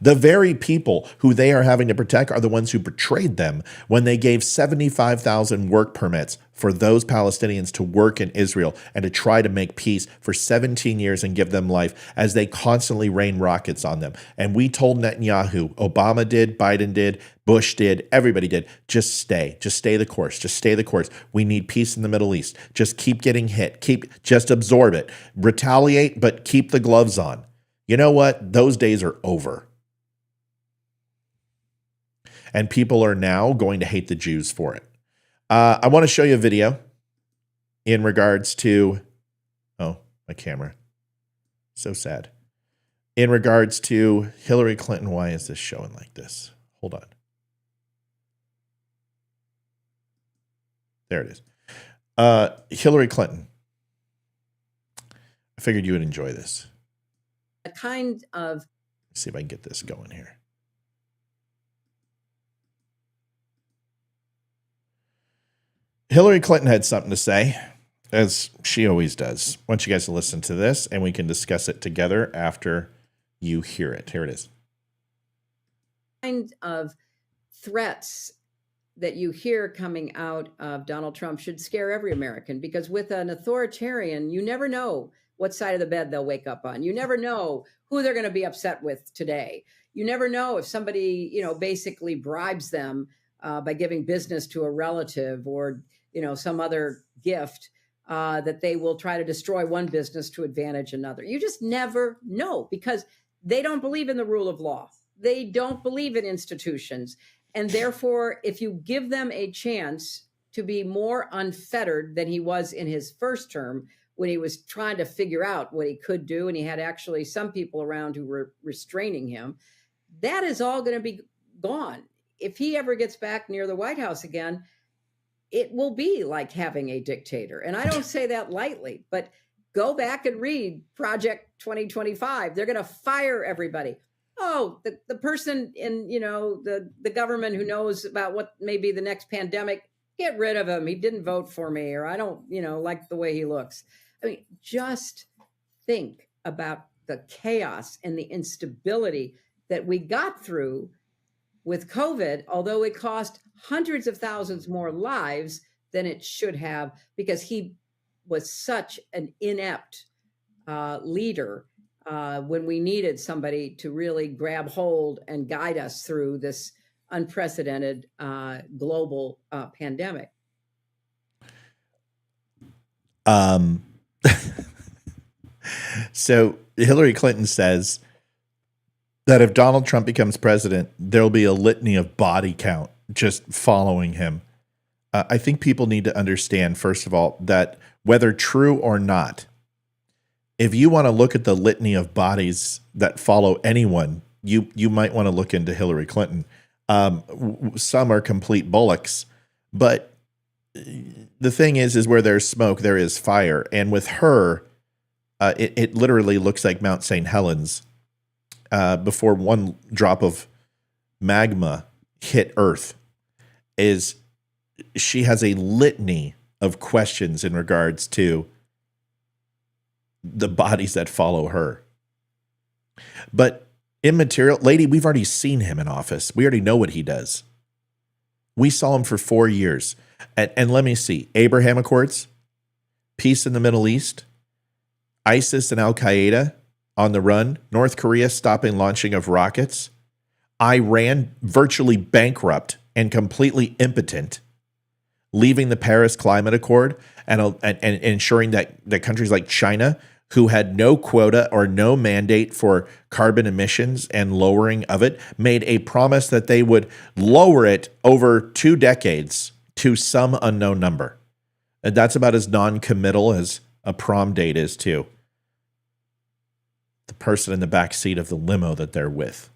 The very people who they are having to protect are the ones who betrayed them when they gave 75,000 work permits for those Palestinians to work in Israel and to try to make peace for 17 years and give them life as they constantly rain rockets on them. And we told Netanyahu, Obama did, Biden did, Bush did, everybody did, just stay the course, just stay the course. We need peace in the Middle East. Just keep getting hit, just absorb it, retaliate, but keep the gloves on. You know what? Those days are over. And people are now going to hate the Jews for it. I want to show you a video in regards to, oh, my camera. So sad. In regards to Hillary Clinton. Why is this showing like this? Hold on. There it is. Hillary Clinton. I figured you would enjoy this. A kind of... Let's see if I can get this going here. Hillary Clinton had something to say, as she always does. I want you guys to listen to this, and we can discuss it together after you hear it. Here it is. Kind of threats that you hear coming out of Donald Trump should scare every American, because with an authoritarian, you never know what side of the bed they'll wake up on. You never know who they're going to be upset with today. You never know if somebody, basically bribes them by giving business to a relative or, some other gift that they will try to destroy one business to advantage another. You just never know, because they don't believe in the rule of law. They don't believe in institutions. And therefore, if you give them a chance to be more unfettered than he was in his first term, when he was trying to figure out what he could do, and he had actually some people around who were restraining him, that is all going to be gone. If he ever gets back near the White House again, it will be like having a dictator. And I don't say that lightly, but go back and read Project 2025. They're going to fire everybody. Oh, the person in, the government who knows about what may be the next pandemic, get rid of him. He didn't vote for me, or I don't, like the way he looks. I mean, just think about the chaos and the instability that we got through with COVID, although it cost hundreds of thousands more lives than it should have, because he was such an inept leader when we needed somebody to really grab hold and guide us through this unprecedented global pandemic. So Hillary Clinton says that if Donald Trump becomes president, there'll be a litany of body count just following him. I think people need to understand, first of all, that whether true or not, if you want to look at the litany of bodies that follow anyone, you might want to look into Hillary Clinton. Some are complete bullocks, but the thing is where there's smoke, there is fire. And with her, it literally looks like Mount St. Helens before one drop of magma hit Earth. She has a litany of questions in regards to the bodies that follow her. But immaterial, lady, we've already seen him in office. We already know what he does. We saw him for 4 years. And let me see, Abraham Accords, peace in the Middle East, ISIS and Al-Qaeda on the run, North Korea stopping launching of rockets, Iran virtually bankrupt and completely impotent, leaving the Paris Climate Accord and ensuring that countries like China, who had no quota or no mandate for carbon emissions and lowering of it, made a promise that they would lower it over 2 decades to some unknown number. And that's about as non-committal as a prom date is to the person in the back seat of the limo that they're with.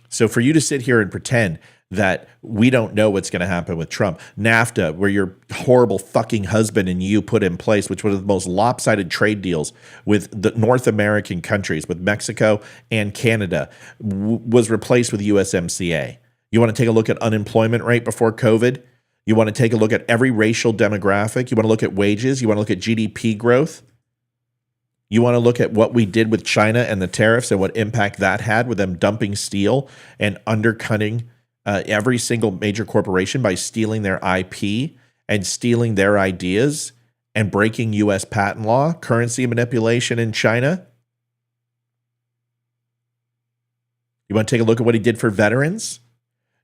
So for you to sit here and pretend that we don't know what's going to happen with Trump, NAFTA, where your horrible fucking husband and you put in place, which was the most lopsided trade deals with the North American countries, with Mexico and Canada, was replaced with USMCA. You want to take a look at unemployment rate before COVID? You want to take a look at every racial demographic? You want to look at wages? You want to look at GDP growth? You want to look at what we did with China and the tariffs and what impact that had with them dumping steel and undercutting every single major corporation by stealing their IP and stealing their ideas and breaking U.S. patent law, currency manipulation in China? You want to take a look at what he did for veterans?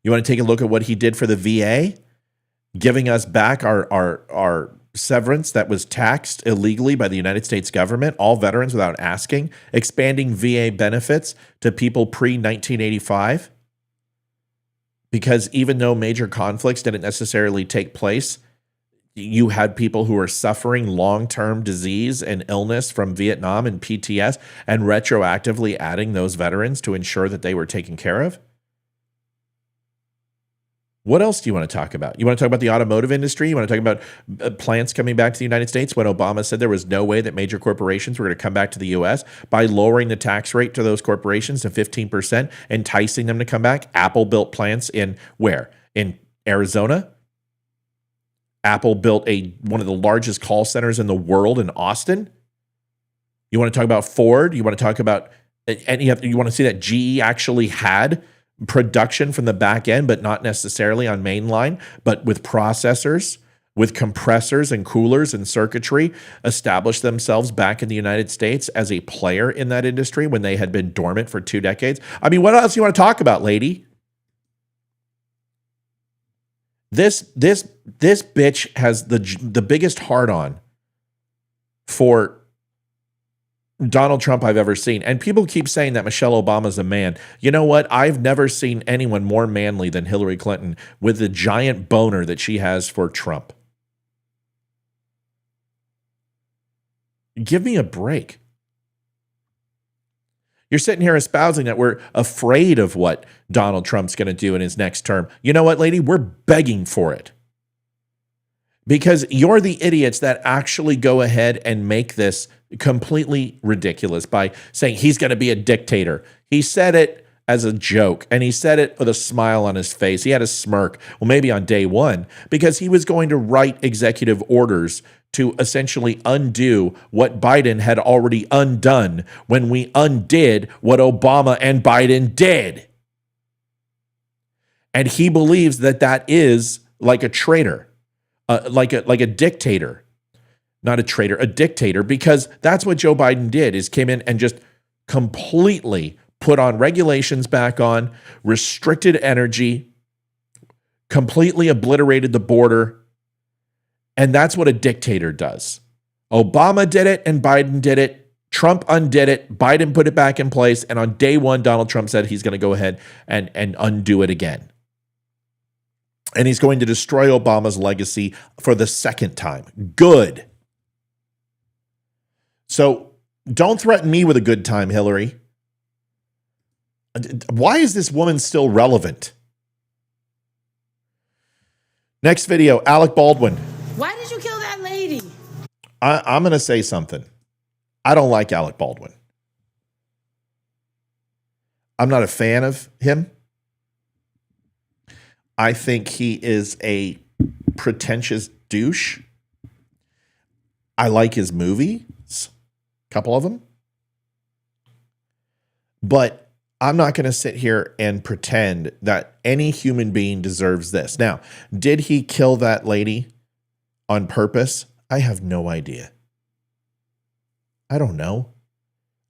You want to take a look at what he did for the VA? Giving us back our severance that was taxed illegally by the United States government, all veterans without asking, expanding VA benefits to people pre-1985. Because even though major conflicts didn't necessarily take place, you had people who were suffering long-term disease and illness from Vietnam and PTS, and retroactively adding those veterans to ensure that they were taken care of. What else do you want to talk about? You want to talk about the automotive industry? You want to talk about plants coming back to the United States when Obama said there was no way that major corporations were going to come back to the U.S. by lowering the tax rate to those corporations to 15%, enticing them to come back? Apple built plants in where? In Arizona? Apple built one of the largest call centers in the world in Austin? You want to talk about Ford? You want to talk about, and you want to see that GE actually had production from the back end, but not necessarily on mainline, but with processors, with compressors and coolers and circuitry, established themselves back in the United States as a player in that industry when they had been dormant for 2 decades. I mean, what else do you want to talk about, lady? This bitch has the biggest hard-on for Donald Trump I've ever seen. And people keep saying that Michelle Obama's a man. You know what? I've never seen anyone more manly than Hillary Clinton with the giant boner that she has for Trump. Give me a break. You're sitting here espousing that we're afraid of what Donald Trump's going to do in his next term. You know what, lady? We're begging for it. Because you're the idiots that actually go ahead and make this completely ridiculous by saying he's going to be a dictator. He said it as a joke, and he said it with a smile on his face. He had a smirk, well, maybe on day one, because he was going to write executive orders to essentially undo what Biden had already undone when we undid what Obama and Biden did. And he believes that that is like a traitor, like a dictator, not a traitor, a dictator, because that's what Joe Biden did, is came in and just completely put on regulations back on, restricted energy, completely obliterated the border. And that's what a dictator does. Obama did it and Biden did it. Trump undid it. Biden put it back in place. And on day one, Donald Trump said he's going to go ahead and undo it again. And he's going to destroy Obama's legacy for the second time. Good. So don't threaten me with a good time, Hillary. Why is this woman still relevant? Next video, Alec Baldwin. Why did you kill that lady? I'm going to say something. I don't like Alec Baldwin. I'm not a fan of him. I think he is a pretentious douche. I like his movies, a couple of them. But I'm not going to sit here and pretend that any human being deserves this. Now, did he kill that lady on purpose? I have no idea. I don't know.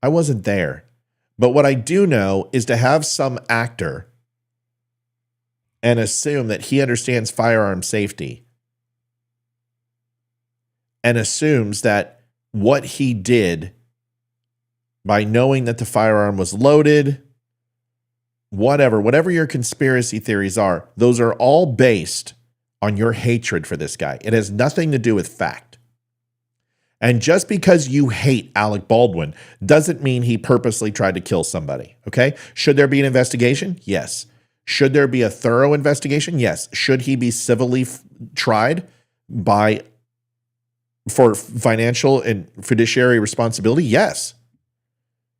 I wasn't there. But what I do know is to have some actor and assume that he understands firearm safety and assumes that what he did by knowing that the firearm was loaded, whatever your conspiracy theories are, those are all based on your hatred for this guy. It has nothing to do with fact. And just because you hate Alec Baldwin doesn't mean he purposely tried to kill somebody, okay? Should there be an investigation? Yes. Should there be a thorough investigation? Yes. Should he be civilly tried for financial and fiduciary responsibility? Yes.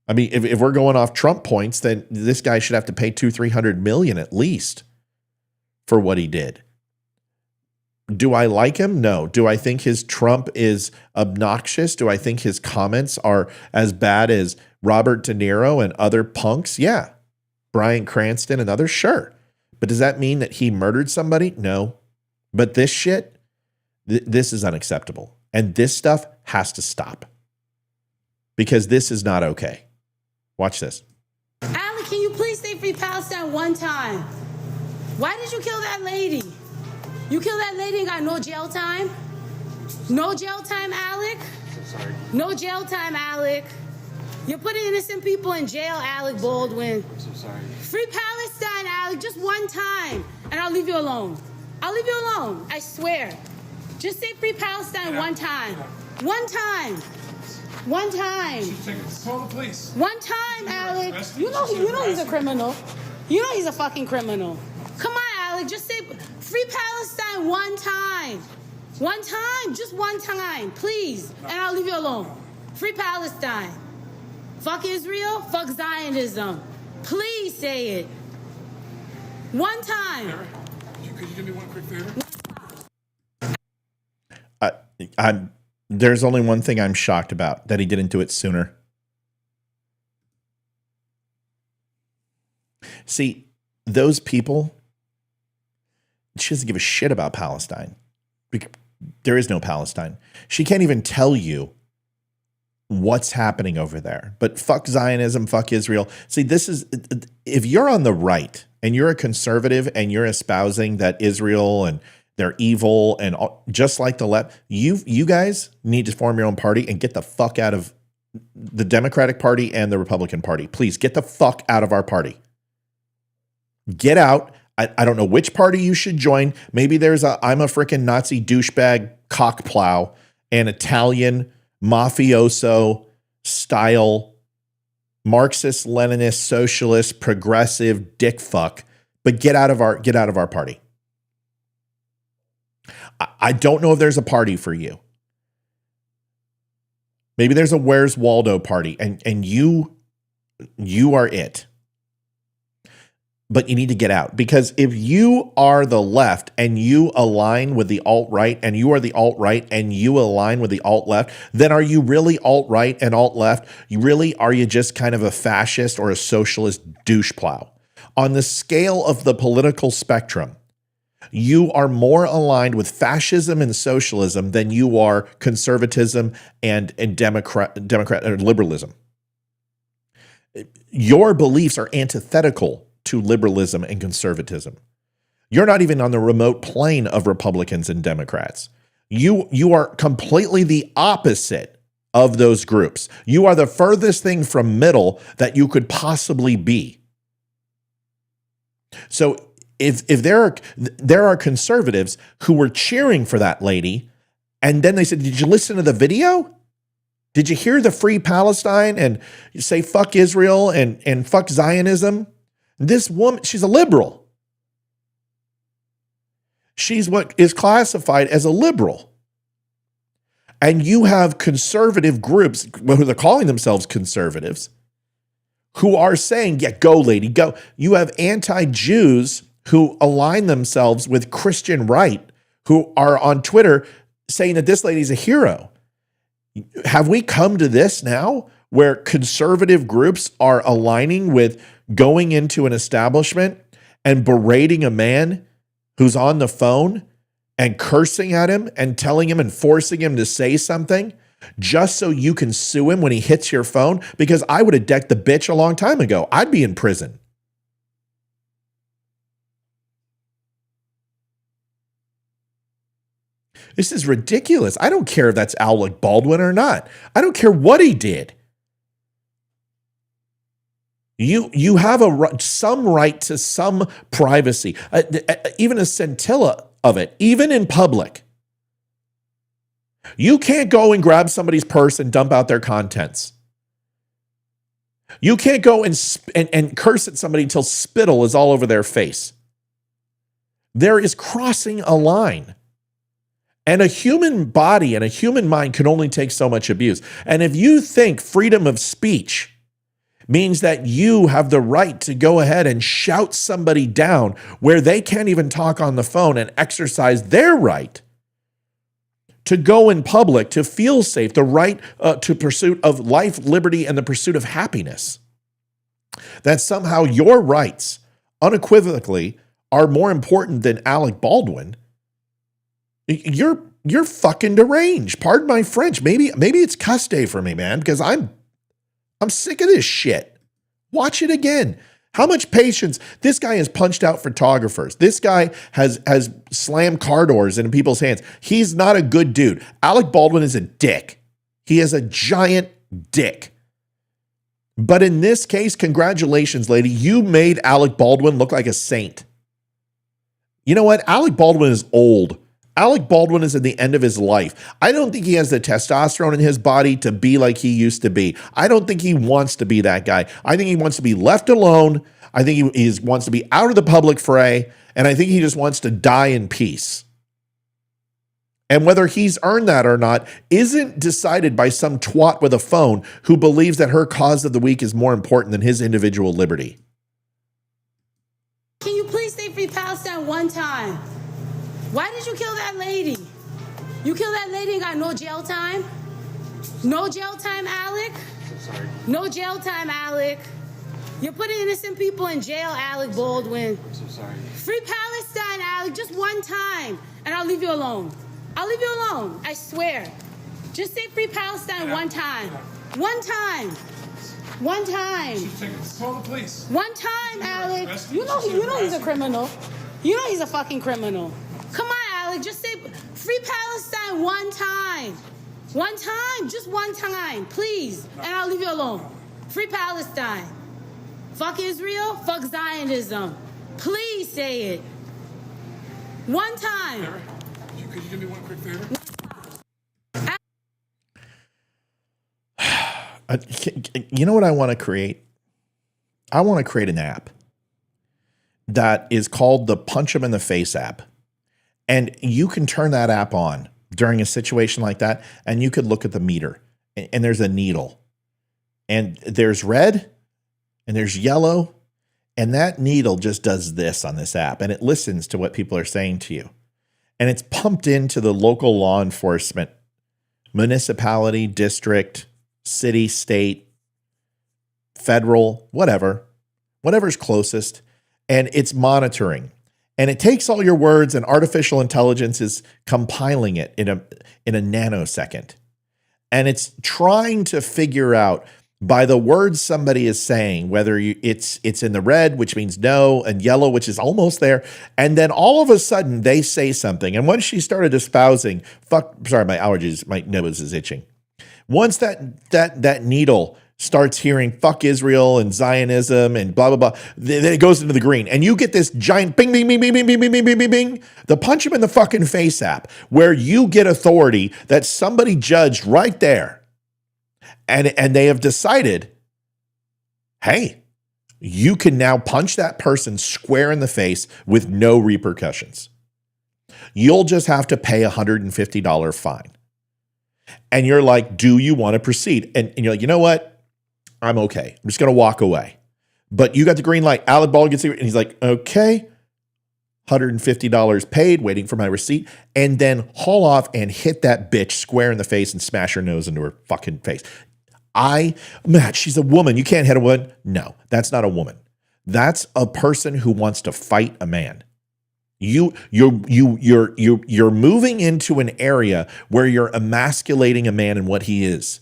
I mean, if we're going off Trump points, then this guy should have to pay $200-300 million at least for what he did. Do I like him? No. Do I think his Trump is obnoxious? Do I think his comments are as bad as Robert De Niro and other punks? Yeah. Bryan Cranston and others? Sure. But does that mean that he murdered somebody? No. But this shit, this is unacceptable. And this stuff has to stop. Because this is not okay. Watch this. Alec, can you please say free Palestine one time? Why did you kill that lady? You killed that lady and got no jail time? No jail time, Alec? Sorry. No jail time, Alec. You're putting innocent people in jail, Alec Baldwin. I'm so sorry. Free Palestine, Alec, just one time, and I'll leave you alone. I'll leave you alone, I swear. Just say free Palestine one time. One time. One time. Call the police. One time, Alec. You know he's a criminal. You know he's a fucking criminal. Come on, Alec, just say free Palestine one time. One time, just one time, please. And I'll leave you alone. Free Palestine. Fuck Israel, fuck Zionism. Please say it. One time. Sarah, could you do me one quick favor? There's only one thing I'm shocked about, that he didn't do it sooner. See, those people, she doesn't give a shit about Palestine. There is no Palestine. She can't even tell you what's happening over there. But fuck Zionism, fuck Israel. See, this is, if you're on the right and you're a conservative and you're espousing that Israel and they're evil and just like the left, you guys need to form your own party and get the fuck out of the Democratic Party and the Republican Party. Please get the fuck out of our party. Get out. I don't know which party you should join. Maybe there's I'm a freaking Nazi douchebag cockplow and Italian mafioso style Marxist, Leninist, socialist, progressive dick fuck. But get out of our party. I don't know if there's a party for you. Maybe there's a Where's Waldo party and you are it. But you need to get out, because if you are the left and you align with the alt-right and you are the alt-right and you align with the alt-left, then are you really alt-right and alt-left? Are you just kind of a fascist or a socialist douche plow? on the scale of the political spectrum, you are more aligned with fascism and socialism than you are conservatism and Democrat or liberalism. Your beliefs are antithetical to liberalism and conservatism. You're not even on the remote plane of Republicans and Democrats. You are completely the opposite of those groups. You are the furthest thing from middle that you could possibly be. So if there are conservatives who were cheering for that lady, and then they said, "Did you listen to the video? Did you hear the Free Palestine and say fuck Israel and fuck Zionism?" This woman, she's a liberal. She's what is classified as a liberal. And you have conservative groups, who they're calling themselves conservatives, who are saying, yeah, go, lady, go. You have anti-Jews who align themselves with Christian right, who are on Twitter saying that this lady's a hero. Have we come to this now where conservative groups are aligning with going into an establishment and berating a man who's on the phone and cursing at him and telling him and forcing him to say something just so you can sue him when he hits your phone? Because I would have decked the bitch a long time ago. I'd be in prison. This is ridiculous. I don't care if that's Alec Baldwin or not. I don't care what he did. You have some right to some privacy, even a scintilla of it, even in public. You can't go and grab somebody's purse and dump out their contents. You can't go and curse at somebody until spittle is all over their face. There is crossing a line. And a human body and a human mind can only take so much abuse. And if you think freedom of speech means that you have the right to go ahead and shout somebody down where they can't even talk on the phone and exercise their right to go in public, to feel safe, the right to pursuit of life, liberty, and the pursuit of happiness, that somehow your rights unequivocally are more important than Alec Baldwin, you're fucking deranged. Pardon my French. Maybe it's cuss day for me, man, because I'm sick of this shit. Watch it again. How much patience? This guy has punched out photographers. This guy has slammed car doors into people's hands. He's not a good dude. Alec Baldwin is a dick. He is a giant dick. But in this case, congratulations, lady. You made Alec Baldwin look like a saint. You know what? Alec Baldwin is old. Alec Baldwin is at the end of his life. I don't think he has the testosterone in his body to be like he used to be. I don't think he wants to be that guy. I think he wants to be left alone. I think he wants to be out of the public fray. And I think he just wants to die in peace. And whether he's earned that or not isn't decided by some twat with a phone who believes that her cause of the week is more important than his individual liberty. Can you please say Free Palestine one time? Why did you kill that lady? You killed that lady and got no jail time? No jail time, Alec? So sorry. No jail time, Alec. You're putting innocent people in jail, Alec Baldwin. I'm so sorry. Free Palestine, Alec, just one time, and I'll leave you alone. I'll leave you alone, I swear. Just say Free Palestine one time. One time. One time. Call the police. One time, Alec. You know he's a criminal. You know he's a fucking criminal. Come on, Alec, just say Free Palestine one time. One time, just one time, please. And I'll leave you alone. Free Palestine. Fuck Israel, fuck Zionism. Please say it. One time. Sarah, could you do me one quick favor? You know what I want to create? I want to create an app that is called the Punch 'em in the Face app. And you can turn that app on during a situation like that, and you could look at the meter, and there's a needle. And there's red, and there's yellow, and that needle just does this on this app, and it listens to what people are saying to you. And it's pumped into the local law enforcement, municipality, district, city, state, federal, whatever's closest. and it's monitoring. And it takes all your words, and artificial intelligence is compiling it in a nanosecond. And it's trying to figure out by the words somebody is saying, whether it's in the red, which means no, and yellow, which is almost there. And then all of a sudden they say something. And once she started espousing, my allergies, my nose is itching. Once that needle starts hearing fuck Israel and Zionism and blah, blah, blah, then it goes into the green. And you get this giant bing, bing, bing, bing, bing, bing, bing, bing, bing, bing, the punch him in the fucking face app, where you get authority that somebody judged right there. And they have decided, hey, you can now punch that person square in the face with no repercussions. You'll just have to pay a $150 fine. And you're like, do you want to proceed? And you're like, you know what? I'm okay. I'm just going to walk away. But you got the green light. Alec Baldwin gets here, and he's like, okay, $150 paid, waiting for my receipt, and then haul off and hit that bitch square in the face and smash her nose into her fucking face. Matt, she's a woman. You can't hit a woman. No, that's not a woman. That's a person who wants to fight a man. You're moving into an area where you're emasculating a man and what he is.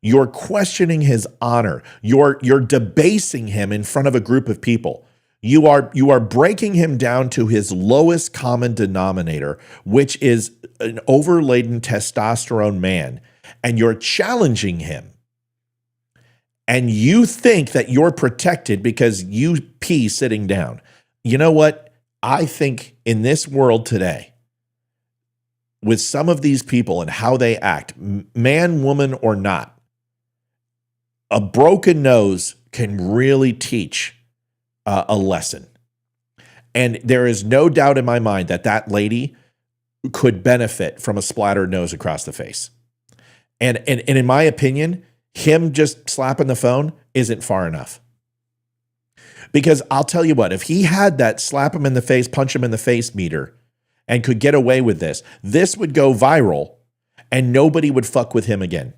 You're questioning his honor. You're debasing him in front of a group of people. You are breaking him down to his lowest common denominator, which is an overladen testosterone man, and you're challenging him. And you think that you're protected because you pee sitting down. You know what? I think in this world today, with some of these people and how they act, man, woman, or not, a broken nose can really teach a lesson. And there is no doubt in my mind that that lady could benefit from a splattered nose across the face. And in my opinion, him just slapping the phone isn't far enough. Because I'll tell you what, if he had that slap him in the face, punch him in the face meter and could get away with this would go viral and nobody would fuck with him again.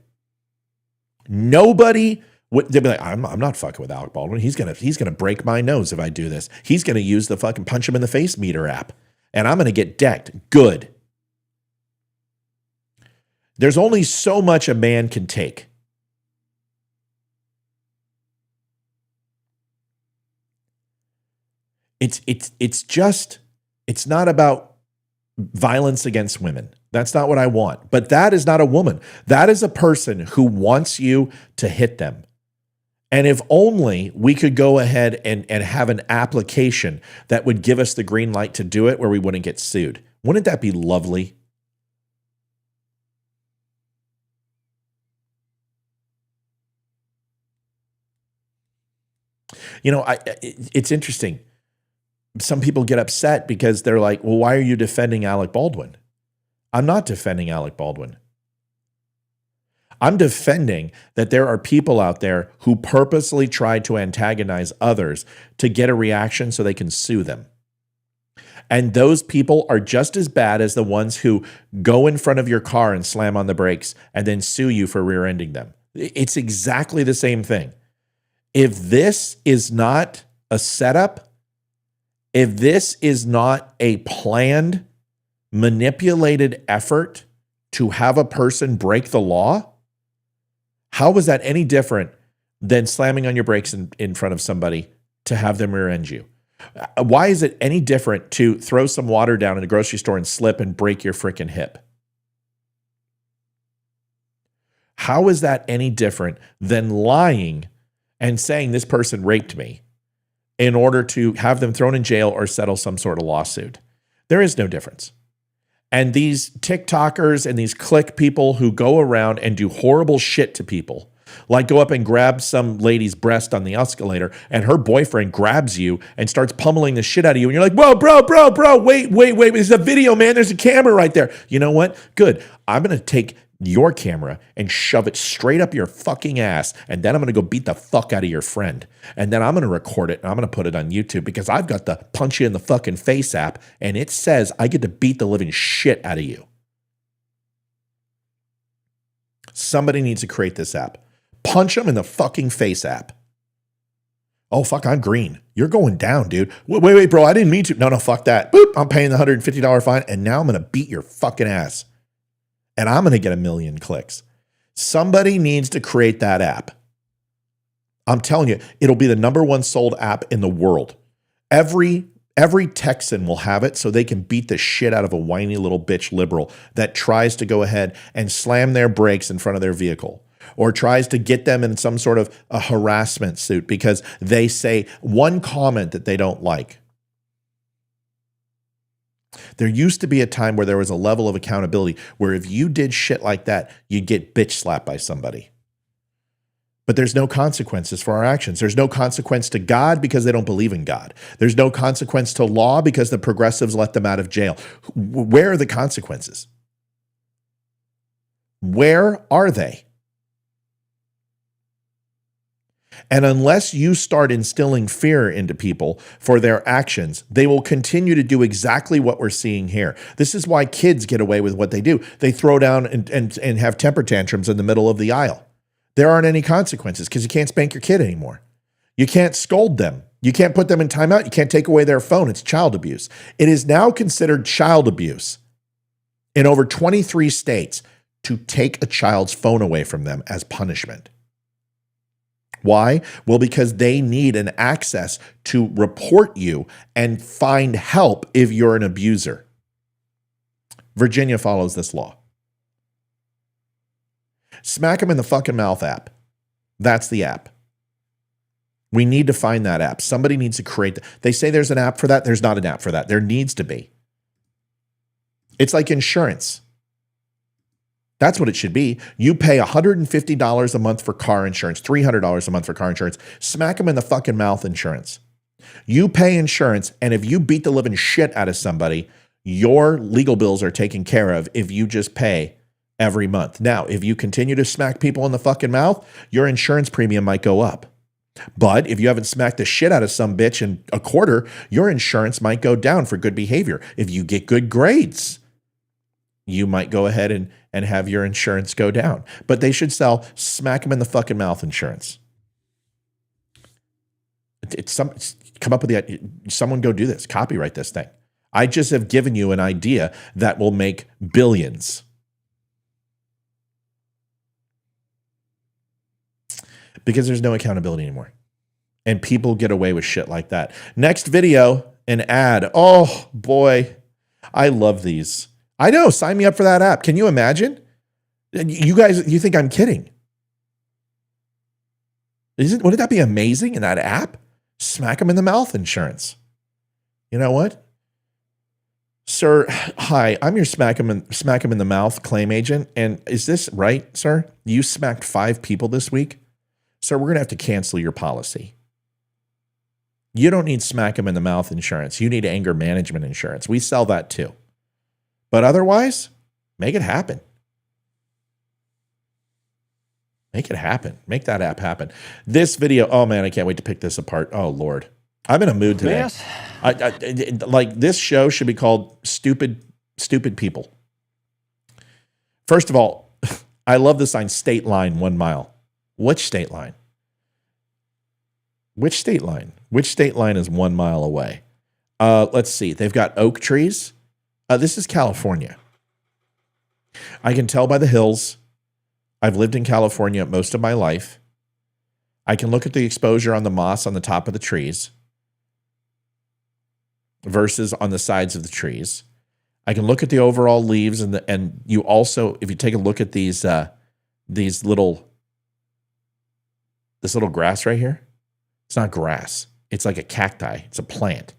Nobody would. They'd be like, I'm not fucking with Alec Baldwin. He's gonna break my nose if I do this. He's gonna use the fucking punch him in the face meter app, and I'm gonna get decked. Good. There's only so much a man can take. It's not about violence against women. That's not what I want. But that is not a woman. That is a person who wants you to hit them. And if only we could go ahead and have an application that would give us the green light to do it where we wouldn't get sued. Wouldn't that be lovely? You know, it's interesting. Some people get upset because they're like, well, why are you defending Alec Baldwin? I'm not defending Alec Baldwin. I'm defending that there are people out there who purposely try to antagonize others to get a reaction so they can sue them. And those people are just as bad as the ones who go in front of your car and slam on the brakes and then sue you for rear-ending them. It's exactly the same thing. If this is not a setup, if this is not a planned, manipulated effort to have a person break the law, how is that any different than slamming on your brakes in front of somebody to have them rear-end you? Why is it any different to throw some water down in a grocery store and slip and break your freaking hip? How is that any different than lying and saying this person raped me in order to have them thrown in jail or settle some sort of lawsuit? There is no difference. And these TikTokers and these click people who go around and do horrible shit to people, like go up and grab some lady's breast on the escalator and her boyfriend grabs you and starts pummeling the shit out of you. And you're like, whoa, bro, wait. There's a video, man. There's a camera right there. You know what? Good. I'm going to take your camera and shove it straight up your fucking ass. And then I'm going to go beat the fuck out of your friend. And then I'm going to record it and I'm going to put it on YouTube because I've got the punch you in the fucking face app and it says I get to beat the living shit out of you. Somebody needs to create this app. Punch them in the fucking face app. Oh, fuck, I'm green. You're going down, dude. Wait, bro, I didn't mean to. No, fuck that. Boop, I'm paying the $150 fine, and now I'm going to beat your fucking ass. And I'm going to get 1 million clicks. Somebody needs to create that app. I'm telling you, it'll be the #1 sold app in the world. Every Texan will have it so they can beat the shit out of a whiny little bitch liberal that tries to go ahead and slam their brakes in front of their vehicle or tries to get them in some sort of a harassment suit because they say one comment that they don't like. There used to be a time where there was a level of accountability where if you did shit like that, you'd get bitch slapped by somebody. But there's no consequences for our actions. There's no consequence to God because they don't believe in God. There's no consequence to law because the progressives let them out of jail. Where are the consequences? Where are they? And unless you start instilling fear into people for their actions, they will continue to do exactly what we're seeing here. This is why kids get away with what they do. They throw down and have temper tantrums in the middle of the aisle. There aren't any consequences because you can't spank your kid anymore. You can't scold them. You can't put them in timeout. You can't take away their phone. It's child abuse. It is now considered child abuse in over 23 states to take a child's phone away from them as punishment. Why? Well, because they need an access to report you and find help if you're an abuser. Virginia follows this law. Smack them in the fucking mouth app. That's the app. We need to find that app. Somebody needs to create that. They say there's an app for that. There's not an app for that. There needs to be. It's like insurance. That's what it should be. You pay $150 a month for car insurance, $300 a month for car insurance. Smack them in the fucking mouth insurance. You pay insurance, and if you beat the living shit out of somebody, your legal bills are taken care of if you just pay every month. Now, if you continue to smack people in the fucking mouth, your insurance premium might go up. But if you haven't smacked the shit out of some bitch in a quarter, your insurance might go down for good behavior. If you get good grades, you might go ahead and have your insurance go down. But they should sell smack them in the fucking mouth insurance. Come up with someone go do this. Copyright this thing. I just have given you an idea that will make billions. Because there's no accountability anymore. And people get away with shit like that. Next video, an ad. Oh, boy. I love these. I know. Sign me up for that app. Can you imagine? You guys, you think I'm kidding? Wouldn't that be amazing in that app? Smack them in the mouth insurance. You know what? Sir, hi, I'm your smack 'em in the mouth claim agent. And is this right, sir? You smacked 5 people this week? Sir, we're going to have to cancel your policy. You don't need smack 'em in the mouth insurance. You need anger management insurance. We sell that too. But otherwise, make it happen. Make it happen. Make that app happen. This video, oh man, I can't wait to pick this apart. Oh Lord. I'm in a mood today. Yes. Like this show should be called Stupid People. First of all, I love the sign state line 1 mile. Which state line? Which state line? Which state line is 1 mile away? Let's see. They've got oak trees. This is California. I can tell by the hills. I've lived in California most of my life. I can look at the exposure on the moss on the top of the trees versus on the sides of the trees. I can look at the overall leaves and you also, if you take a look at this little grass right here, it's not grass. It's like a cacti. It's a plant.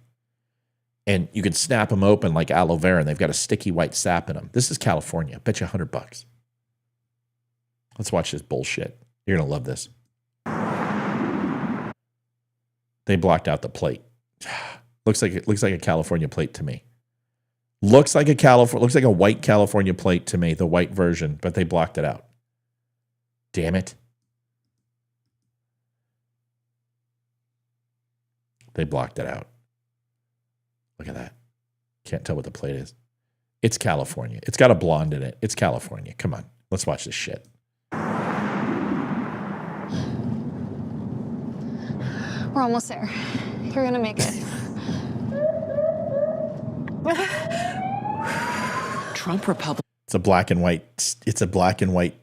And you can snap them open like aloe vera and they've got a sticky white sap in them. This is California. Bet you $100. Let's watch this bullshit. You're going to love this. They blocked out the plate. Looks like a California plate to me. Looks like a white California plate to me, the white version, but they blocked it out. Damn it. They blocked it out. Look at that. Can't tell what the plate is. It's California. It's got a blonde in it. It's California. Come on. Let's watch this shit. We're almost there. You're gonna make it. Trump Republicans It's a black and white. It's a black and white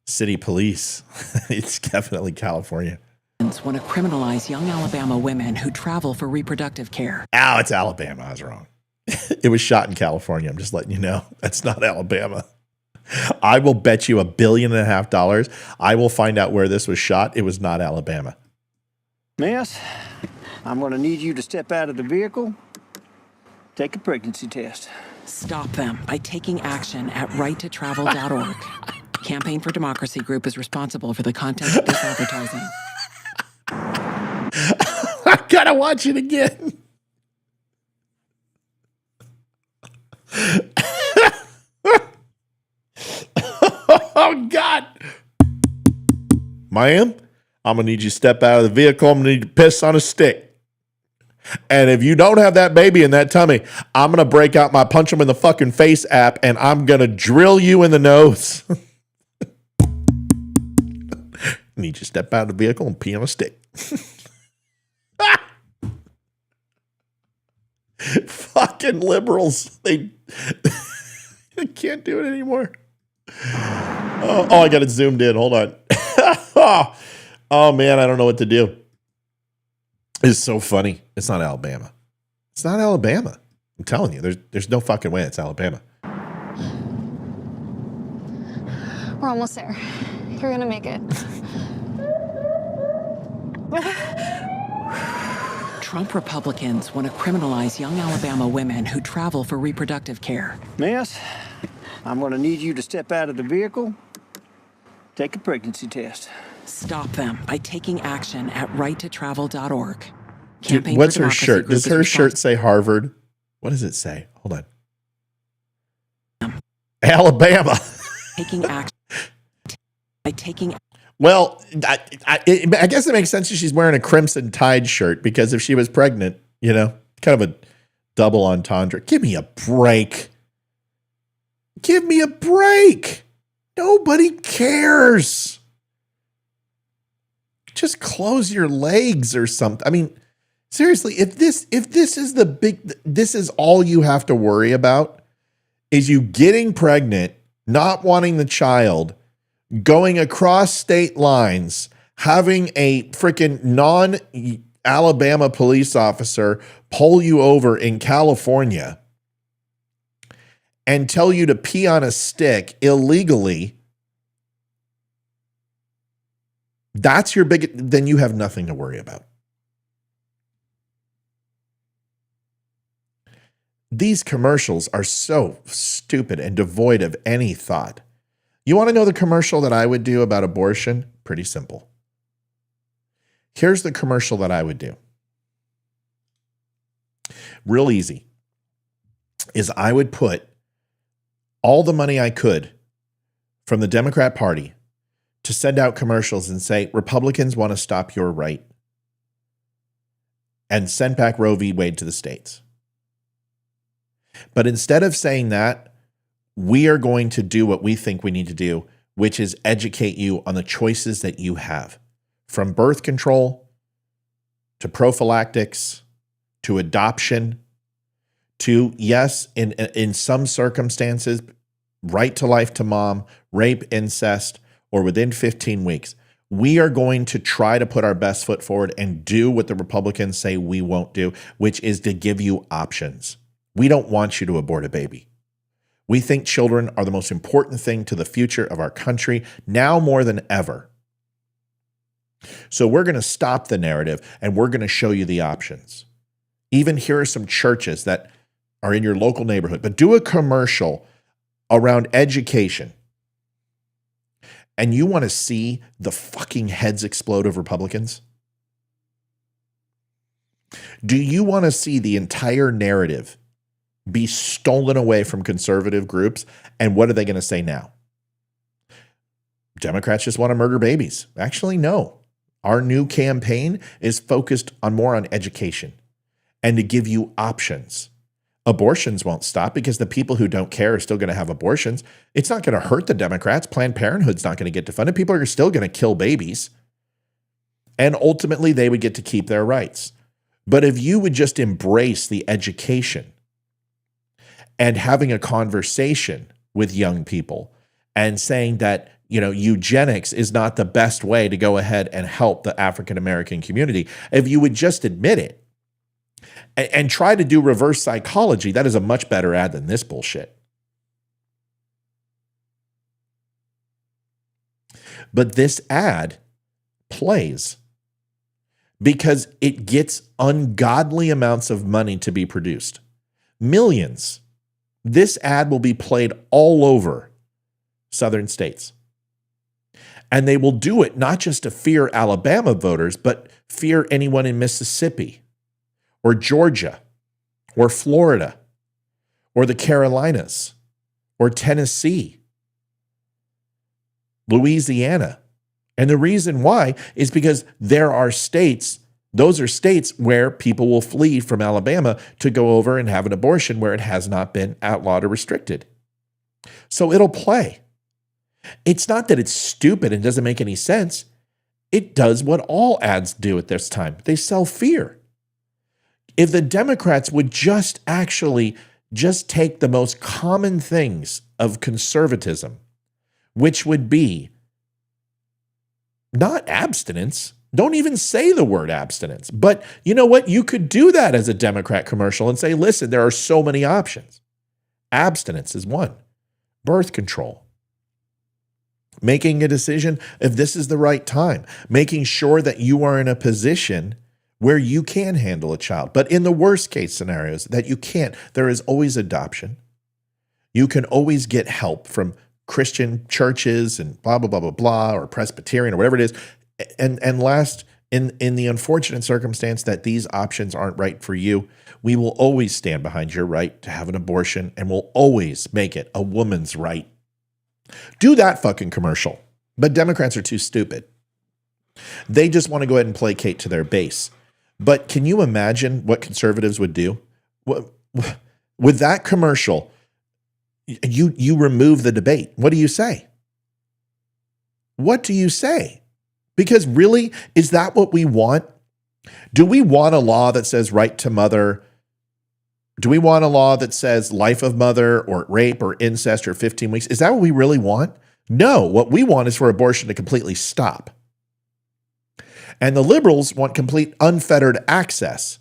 city police. It's definitely California. want to criminalize young Alabama women who travel for reproductive care. Ow, it's Alabama. I was wrong. It was shot in California. I'm just letting you know. That's not Alabama. I will bet you $1.5 billion. I will find out where this was shot. It was not Alabama. Miss, I'm going to need you to step out of the vehicle, take a pregnancy test. Stop them by taking action at righttotravel.org. Campaign for Democracy Group is responsible for the content of this advertising. I gotta watch it again. Oh, God. Ma'am, I'm going to need you to step out of the vehicle. I'm going to need you to piss on a stick. And if you don't have that baby in that tummy, I'm going to break out my punch him in the fucking face app and I'm going to drill you in the nose. Need you to step out of the vehicle and pee on a stick. Fucking liberals. They can't do it anymore. Oh, I got it zoomed in. Hold on. Oh, man, I don't know what to do. It's so funny. It's not Alabama. It's not Alabama. I'm telling you, there's no fucking way it's Alabama. We're almost there. You're gonna make it. Trump Republicans want to criminalize young Alabama women who travel for reproductive care. Miss, I'm going to need you to step out of the vehicle, take a pregnancy test. Stop them by taking action at righttotravel.org. Dude, Campaign what's for her Democracy shirt? Group Does is her shirt respons- say Harvard? What does it say? Hold on. Alabama. Taking action by taking Well, I guess it makes sense that she's wearing a Crimson Tide shirt because if she was pregnant, you know, kind of a double entendre. Give me a break. Give me a break. Nobody cares. Just close your legs or something. I mean, seriously, if this is this is all you have to worry about is you getting pregnant, not wanting the child, going across state lines, having a freaking non-Alabama police officer pull you over in California and tell you to pee on a stick illegally, that's your then you have nothing to worry about. These commercials are so stupid and devoid of any thought. You want to know the commercial that I would do about abortion? Pretty simple. Here's the commercial that I would do. Real easy. Is I would put all the money I could from the Democrat Party to send out commercials and say, Republicans want to stop your right, and send back Roe v. Wade to the states. But instead of saying that, we are going to do what we think we need to do, which is educate you on the choices that you have, from birth control to prophylactics to adoption to, yes, in some circumstances, right to life to mom, rape, incest, or within 15 weeks. We are going to try to put our best foot forward and do what the Republicans say we won't do, which is to give you options. We don't want you to abort a baby. We think children are the most important thing to the future of our country now more than ever. So we're going to stop the narrative and we're going to show you the options. Even here are some churches that are in your local neighborhood, but do a commercial around education. And you want to see the fucking heads explode of Republicans? Do you want to see the entire narrative be stolen away from conservative groups? And what are they going to say now? Democrats just want to murder babies. Actually, no. Our new campaign is focused on more on education and to give you options. Abortions won't stop because the people who don't care are still going to have abortions. It's not going to hurt the Democrats. Planned Parenthood's not going to get defunded. People are still going to kill babies. And ultimately, they would get to keep their rights. But if you would just embrace the education and having a conversation with young people and saying that, eugenics is not the best way to go ahead and help the African American community, if you would just admit it and try to do reverse psychology, that is a much better ad than this bullshit. But this ad plays because it gets ungodly amounts of money to be produced. Millions. This ad will be played all over southern states. And they will do it not just to fear Alabama voters, but fear anyone in Mississippi or Georgia or Florida or the Carolinas or Tennessee, Louisiana. And the reason why is because there are states, those are states where people will flee from Alabama to go over and have an abortion where it has not been outlawed or restricted. So it'll play. It's not that it's stupid and doesn't make any sense. It does what all ads do at this time. They sell fear. If the Democrats would just take the most common things of conservatism, which would be not abstinence. Don't even say the word abstinence. But you know what? You could do that as a Democrat commercial and say, listen, there are so many options. Abstinence is one. Birth control. Making a decision if this is the right time. Making sure that you are in a position where you can handle a child. But in the worst case scenarios that you can't, there is always adoption. You can always get help from Christian churches and blah, blah, blah, blah, blah, or Presbyterian or whatever it is. And last, in the unfortunate circumstance that these options aren't right for you, we will always stand behind your right to have an abortion and we'll always make it a woman's right. Do that fucking commercial. But Democrats are too stupid. They just want to go ahead and placate to their base. But can you imagine what conservatives would do? With that commercial, you remove the debate. What do you say? What do you say? Because really, is that what we want? Do we want a law that says right to mother? Do we want a law that says life of mother or rape or incest or 15 weeks? Is that what we really want? No, what we want is for abortion to completely stop. And the liberals want complete unfettered access.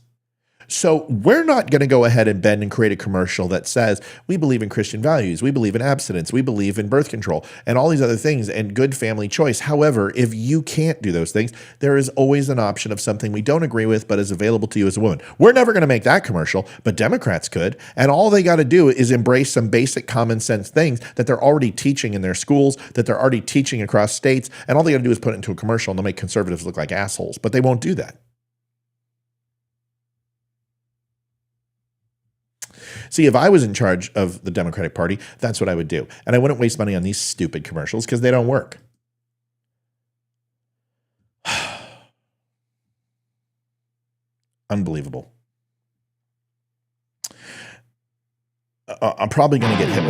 So we're not going to go ahead and bend and create a commercial that says we believe in Christian values, we believe in abstinence, we believe in birth control, and all these other things and good family choice. However, if you can't do those things, there is always an option of something we don't agree with but is available to you as a woman. We're never going to make that commercial, but Democrats could. And all they got to do is embrace some basic common sense things that they're already teaching in their schools, that they're already teaching across states. And all they got to do is put it into a commercial and they'll make conservatives look like assholes, but they won't do that. See, if I was in charge of the Democratic Party, that's what I would do. And I wouldn't waste money on these stupid commercials because they don't work. Unbelievable. I'm probably going to get hit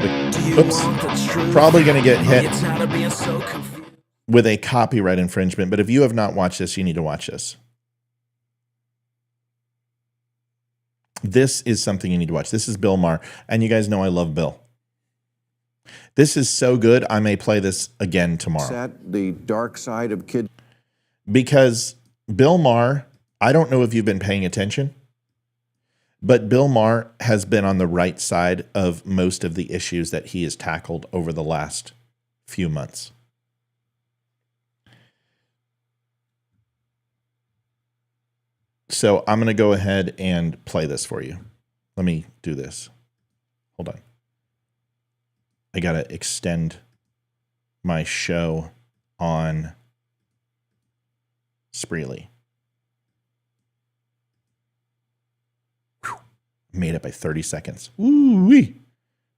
with a copyright infringement. But if you have not watched this, you need to watch this. This is something you need to watch. This is Bill Maher. And you guys know I love Bill. This is so good, I may play this again tomorrow. At the dark side of kids. Because Bill Maher, I don't know if you've been paying attention, but Bill Maher has been on the right side of most of the issues that he has tackled over the last few months. So I'm going to go ahead and play this for you. Let me do this. Hold on. I got to extend my show on Spreely. Whew. Made it by 30 seconds. Woo-wee.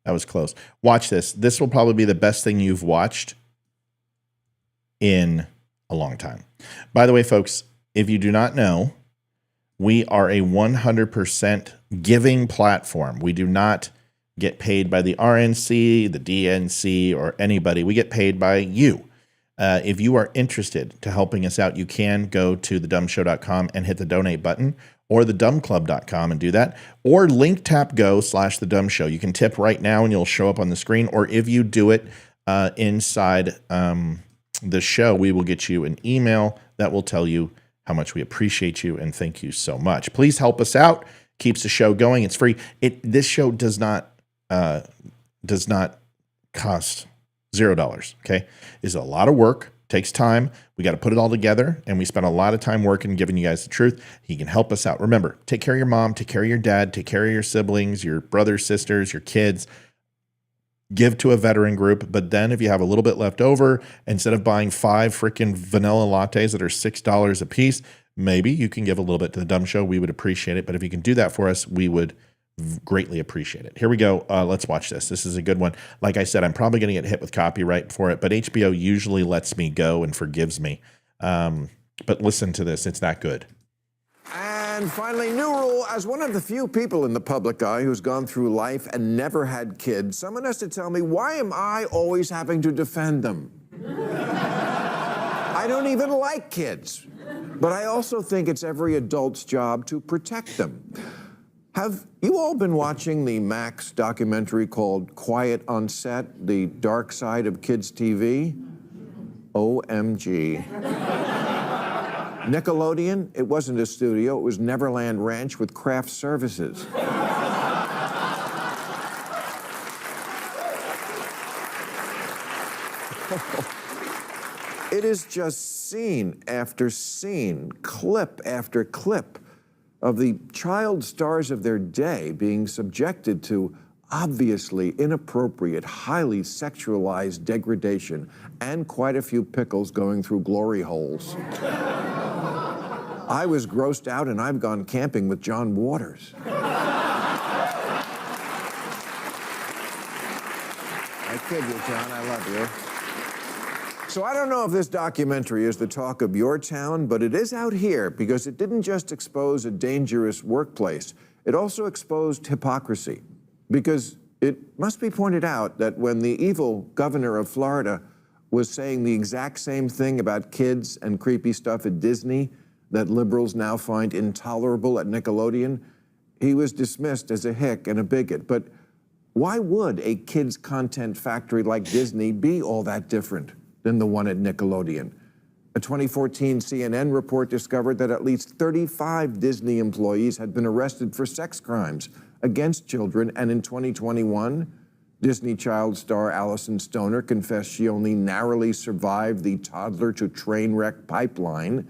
That was close. Watch this. This will probably be the best thing you've watched in a long time. By the way, folks, if you do not know, we are a 100% giving platform. We do not get paid by the RNC, the DNC, or anybody. We get paid by you. If you are interested to helping us out, you can go to thedumshow.com and hit the donate button, or thedumclub.com and do that, or linktapgo/thedumshow. You can tip right now and you'll show up on the screen, or if you do it inside the show, we will get you an email that will tell you how much we appreciate you and thank you so much. Please help us out. Keeps the show going. It's free. This show does not cost $0. Okay, it's a lot of work. Takes time. We got to put it all together, and we spend a lot of time working, giving you guys the truth. He can help us out. Remember, take care of your mom, take care of your dad, take care of your siblings, your brothers, sisters, your kids. Give to a veteran group, but then if you have a little bit left over, instead of buying 5 freaking vanilla lattes that are $6 a piece, maybe you can give a little bit to the Dumb Show. We would appreciate it. But if you can do that for us, we would greatly appreciate it. Here we go. Let's watch this. This is a good one. Like I said, I'm probably going to get hit with copyright for it, but HBO usually lets me go and forgives me. But listen to this. It's that good. And finally, new rule. As one of the few people in the public eye who's gone through life and never had kids, someone has to tell me, why am I always having to defend them? I don't even like kids, but I also think it's every adult's job to protect them. Have you all been watching the Max documentary called Quiet on Set, The Dark Side of Kids TV? OMG. Nickelodeon, it wasn't a studio, it was Neverland Ranch with craft services. It is just scene after scene, clip after clip of the child stars of their day being subjected to obviously inappropriate, highly sexualized degradation, and quite a few pickles going through glory holes. I was grossed out, and I've gone camping with John Waters. I kid you, John, I love you. So I don't know if this documentary is the talk of your town, but it is out here because it didn't just expose a dangerous workplace, it also exposed hypocrisy. Because it must be pointed out that when the evil governor of Florida was saying the exact same thing about kids and creepy stuff at Disney that liberals now find intolerable at Nickelodeon, he was dismissed as a hick and a bigot. But why would a kids' content factory like Disney be all that different than the one at Nickelodeon? A 2014 CNN report discovered that at least 35 Disney employees had been arrested for sex crimes against children, and in 2021, Disney child star Allison Stoner confessed she only narrowly survived the toddler to train wreck pipeline.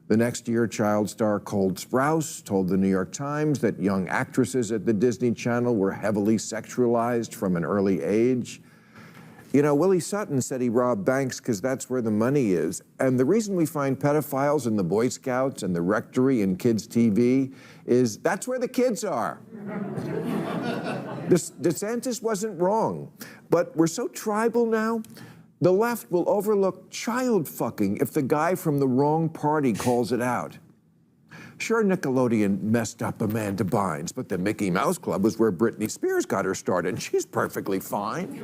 The next year, child star Cole Sprouse told the New York Times that young actresses at the Disney Channel were heavily sexualized from an early age. You know, Willie Sutton said he robbed banks because that's where the money is. And the reason we find pedophiles in the Boy Scouts and the Rectory and kids' TV is that's where the kids are. DeSantis wasn't wrong, but we're so tribal now, the left will overlook child fucking if the guy from the wrong party calls it out. Sure, Nickelodeon messed up Amanda Bynes, but the Mickey Mouse Club was where Britney Spears got her start, and she's perfectly fine.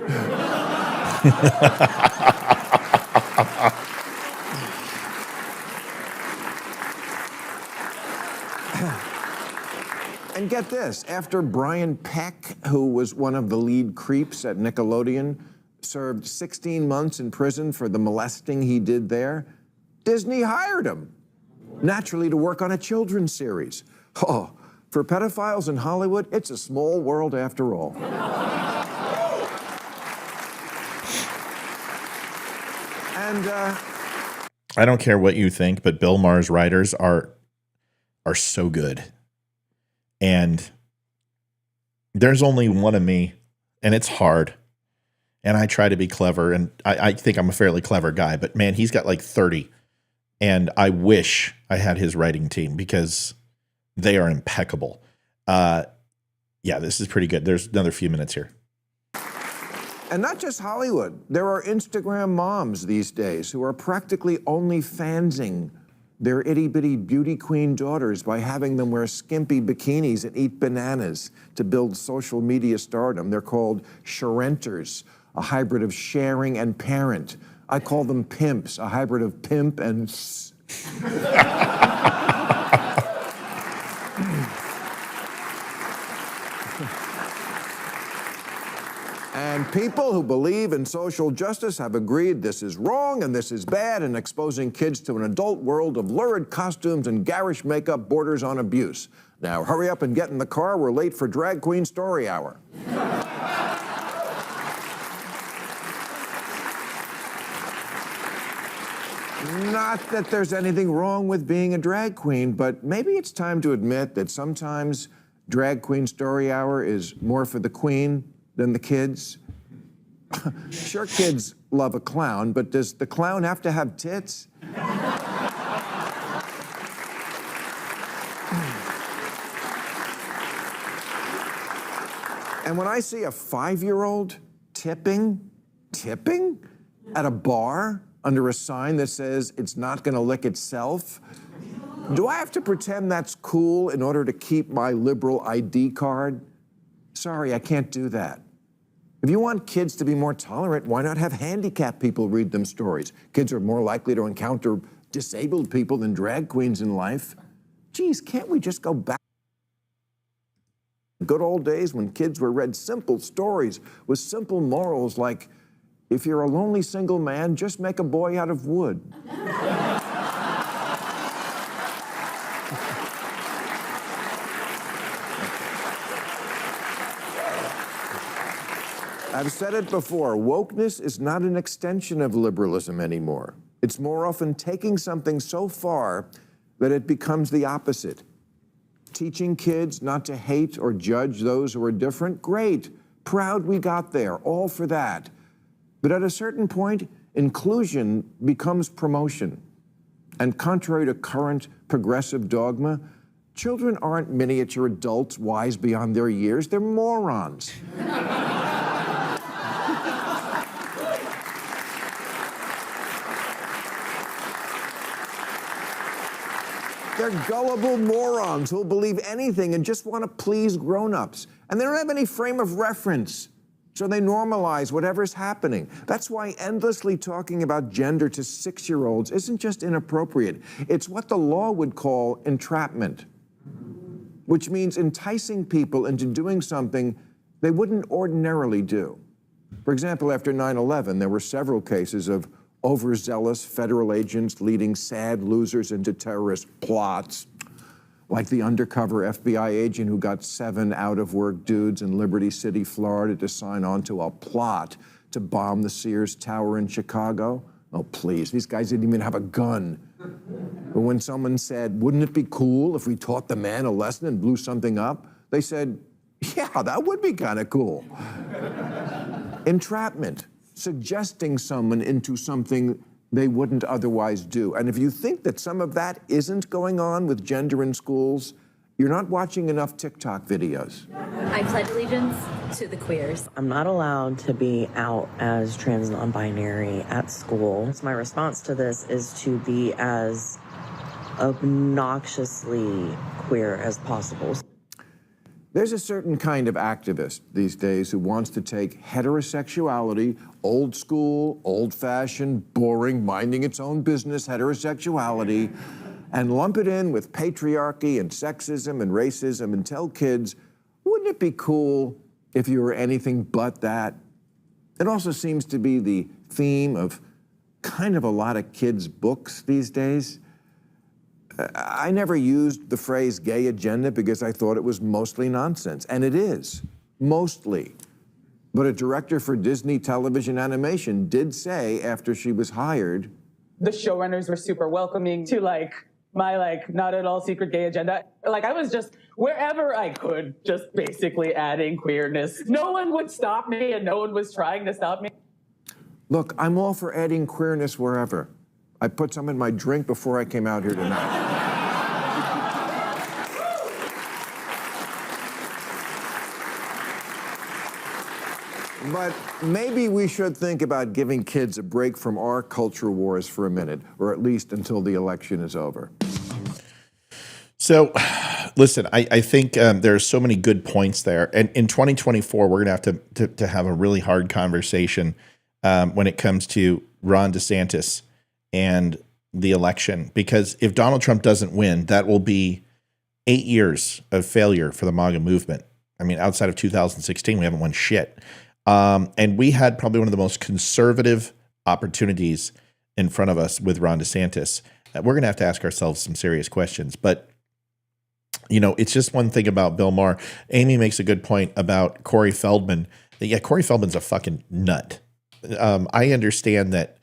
And get this, after Brian Peck, who was one of the lead creeps at Nickelodeon, served 16 months in prison for the molesting he did there, Disney hired him, naturally to work on a children's series. Oh, for pedophiles in Hollywood, it's a small world after all. And I don't care what you think, but Bill Maher's writers are so good. And there's only one of me, and it's hard. And I try to be clever, and I think I'm a fairly clever guy, but man, he's got like 30. And I wish I had his writing team because they are impeccable. Yeah, this is pretty good. There's another few minutes here. And not just Hollywood. There are Instagram moms these days who are practically only fansing their itty-bitty beauty queen daughters by having them wear skimpy bikinis and eat bananas to build social media stardom. They're called sharenters, a hybrid of sharing and parent, I call them pimps, a hybrid of pimp and And people who believe in social justice have agreed this is wrong and this is bad, and exposing kids to an adult world of lurid costumes and garish makeup borders on abuse. Now, hurry up and get in the car. We're late for Drag Queen Story Hour. Not that there's anything wrong with being a drag queen, but maybe it's time to admit that sometimes Drag Queen Story Hour is more for the queen than the kids. Sure, kids love a clown, but does the clown have to have tits? And when I see a 5-year-old tipping at a bar under a sign that says it's not gonna lick itself, do I have to pretend that's cool in order to keep my liberal ID card? Sorry, I can't do that. If you want kids to be more tolerant, why not have handicapped people read them stories? Kids are more likely to encounter disabled people than drag queens in life. Geez, can't we just go back to good old days when kids were read simple stories with simple morals like, if you're a lonely single man, just make a boy out of wood. I've said it before, wokeness is not an extension of liberalism anymore. It's more often taking something so far that it becomes the opposite. Teaching kids not to hate or judge those who are different, great. Proud we got there, all for that. But at a certain point, inclusion becomes promotion. And contrary to current progressive dogma, children aren't miniature adults wise beyond their years, they're morons. They're gullible morons who'll believe anything and just want to please grown-ups. And they don't have any frame of reference, so they normalize whatever's happening. That's why endlessly talking about gender to 6-year-olds isn't just inappropriate. It's what the law would call entrapment, which means enticing people into doing something they wouldn't ordinarily do. For example, after 9/11, there were several cases of overzealous federal agents leading sad losers into terrorist plots, like the undercover FBI agent who got 7 out-of-work dudes in Liberty City, Florida, to sign on to a plot to bomb the Sears Tower in Chicago. Oh, please, these guys didn't even have a gun. But when someone said, wouldn't it be cool if we taught the man a lesson and blew something up? They said, yeah, that would be kind of cool. Entrapment. Suggesting someone into something they wouldn't otherwise do. And if you think that some of that isn't going on with gender in schools, you're not watching enough TikTok videos. I pledge allegiance to the queers. I'm not allowed to be out as trans non-binary at school. My response to this is to be as obnoxiously queer as possible. There's a certain kind of activist these days who wants to take heterosexuality, old school, old-fashioned, boring, minding its own business heterosexuality, and lump it in with patriarchy and sexism and racism and tell kids, wouldn't it be cool if you were anything but that? It also seems to be the theme of kind of a lot of kids' books these days. I never used the phrase gay agenda because I thought it was mostly nonsense, and it is, mostly. But a director for Disney television animation did say after she was hired, the showrunners were super welcoming to my not at all secret gay agenda. I was just wherever I could, just basically adding queerness. No one would stop me and no one was trying to stop me. Look, I'm all for adding queerness wherever. I put some in my drink before I came out here tonight. But maybe we should think about giving kids a break from our culture wars for a minute, or at least until the election is over. So, listen, I think there are so many good points there. And in 2024, we're going to have to have a really hard conversation when it comes to Ron DeSantis and the election, because if Donald Trump doesn't win, that will be 8 years of failure for the MAGA movement. I mean, outside of 2016, we haven't won shit. And we had probably one of the most conservative opportunities in front of us with Ron DeSantis. We're going to have to ask ourselves some serious questions. But, you know, it's just one thing about Bill Maher. Amy makes a good point about Corey Feldman. Yeah, Corey Feldman's a fucking nut. I understand that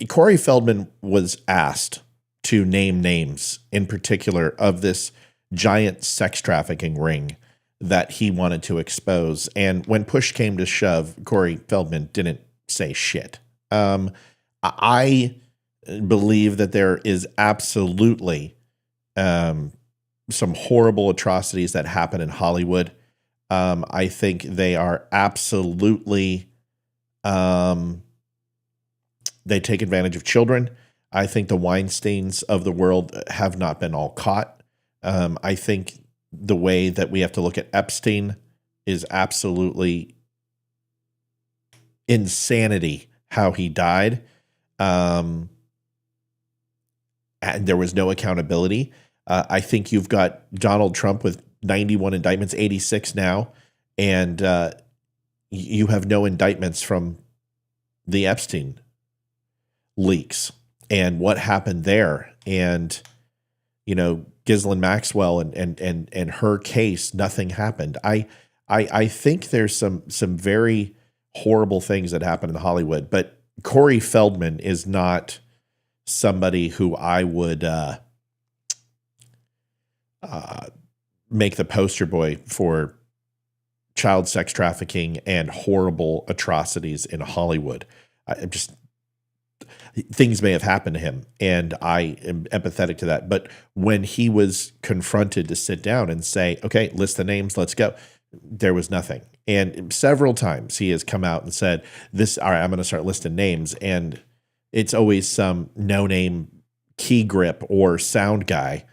Corey Feldman was asked to name names, in particular, of this giant sex trafficking ring that he wanted to expose. And when push came to shove, Corey Feldman didn't say shit. I believe that there is absolutely some horrible atrocities that happen in Hollywood. I think they are absolutely, they take advantage of children. I think the Weinsteins of the world have not been all caught. I think the way that we have to look at Epstein is absolutely insanity how he died. And there was no accountability. I think you've got Donald Trump with 91 indictments, 86 now, and you have no indictments from the Epstein leaks and what happened there. And, you know, Ghislaine Maxwell and her case, nothing happened. I think there's some very horrible things that happen in Hollywood, but Corey Feldman is not somebody who I would make the poster boy for child sex trafficking and horrible atrocities in Hollywood. Things may have happened to him, and I am empathetic to that. But when he was confronted to sit down and say, okay, list the names, let's go, there was nothing. And several times he has come out and said, all right, I'm going to start listing names. And it's always some no-name key grip or sound guy,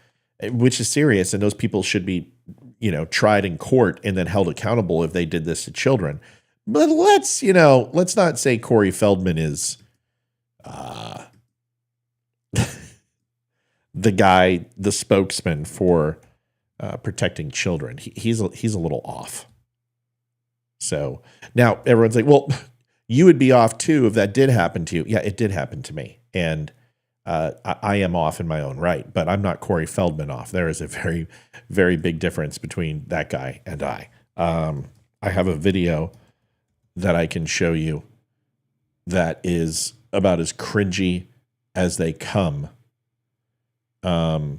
which is serious. And those people should be, you know, tried in court and then held accountable if they did this to children. But let's not say Corey Feldman is the guy, the spokesman for protecting children. He's a little off. So now everyone's like, well, you would be off too if that did happen to you. Yeah, it did happen to me. And I am off in my own right, but I'm not Corey Feldman off. There is a very, very big difference between that guy and I. I have a video that I can show you that is about as cringy as they come. The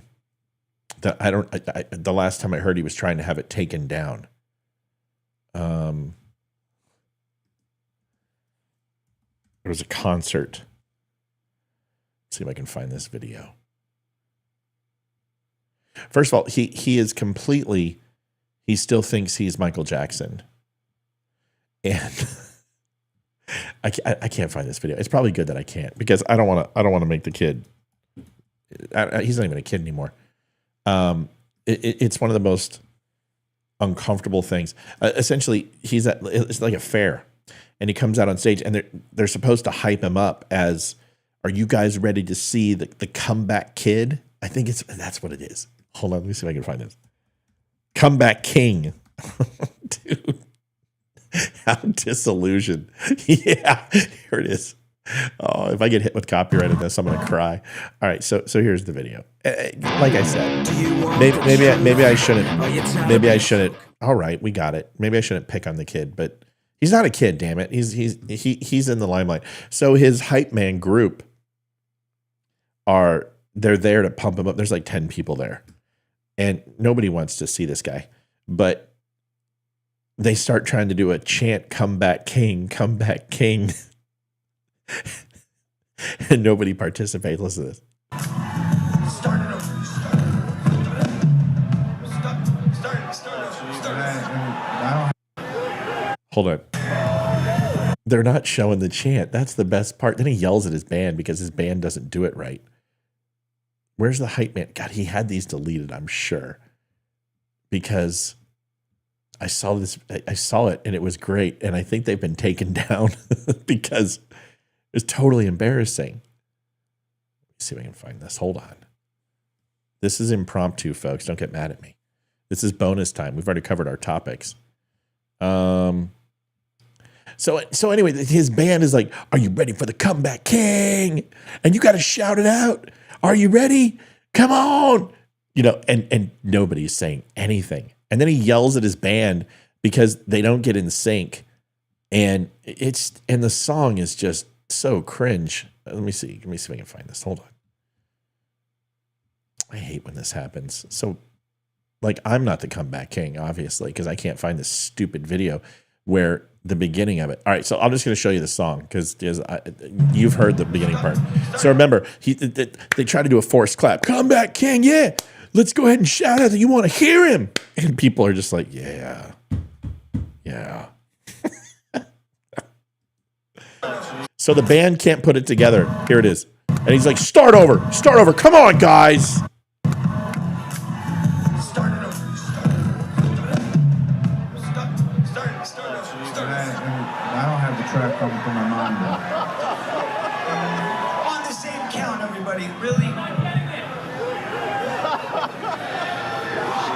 last time I heard, he was trying to have it taken down. There was a concert. Let's see if I can find this video. First of all, he is completely, he still thinks he's Michael Jackson. And I can't find this video. It's probably good that I can't, because I don't want to make the kid. He's not even a kid anymore. It's one of the most uncomfortable things. Essentially, it's like a fair, and he comes out on stage, and they're supposed to hype him up as, are you guys ready to see the comeback kid? I think that's what it is. Hold on, let me see if I can find this. Comeback king. Dude. How disillusioned. Yeah, here it is. Oh, if I get hit with copyright on this, I'm going to cry. All right, so here's the video. Like I said, maybe I shouldn't. All right, we got it. Maybe I shouldn't pick on the kid, but he's not a kid, damn it. He's in the limelight. So his hype man group they're there to pump him up. There's like 10 people there, and nobody wants to see this guy, but they start trying to do a chant, comeback king, comeback king. And nobody participates. Listen to this. Hold on. They're not showing the chant. That's the best part. Then he yells at his band because his band doesn't do it right. Where's the hype man? God, he had these deleted, I'm sure. Because I saw it and it was great. And I think they've been taken down because it's totally embarrassing. Let's see if I can find this. Hold on. This is impromptu, folks. Don't get mad at me. This is bonus time. We've already covered our topics. So anyway, his band is like, "Are you ready for the comeback king?" And you got to shout it out. "Are you ready? Come on." You know, and nobody's saying anything. And then he yells at his band because they don't get in sync. And the song is just so cringe. Let me see if I can find this. Hold on. I hate when this happens. So, like, I'm not the comeback king, obviously, because I can't find this stupid video where the beginning of it. All right, so I'm just going to show you the song because you've heard the beginning part. So remember, they try to do a forced clap. "Comeback king, yeah. Let's go ahead and shout out that you want to hear him." And people are just like, yeah. So the band can't put it together. Here it is. And he's like, start over. Come on, guys. I don't have the track coming from my mind now. On the same count, everybody. Really?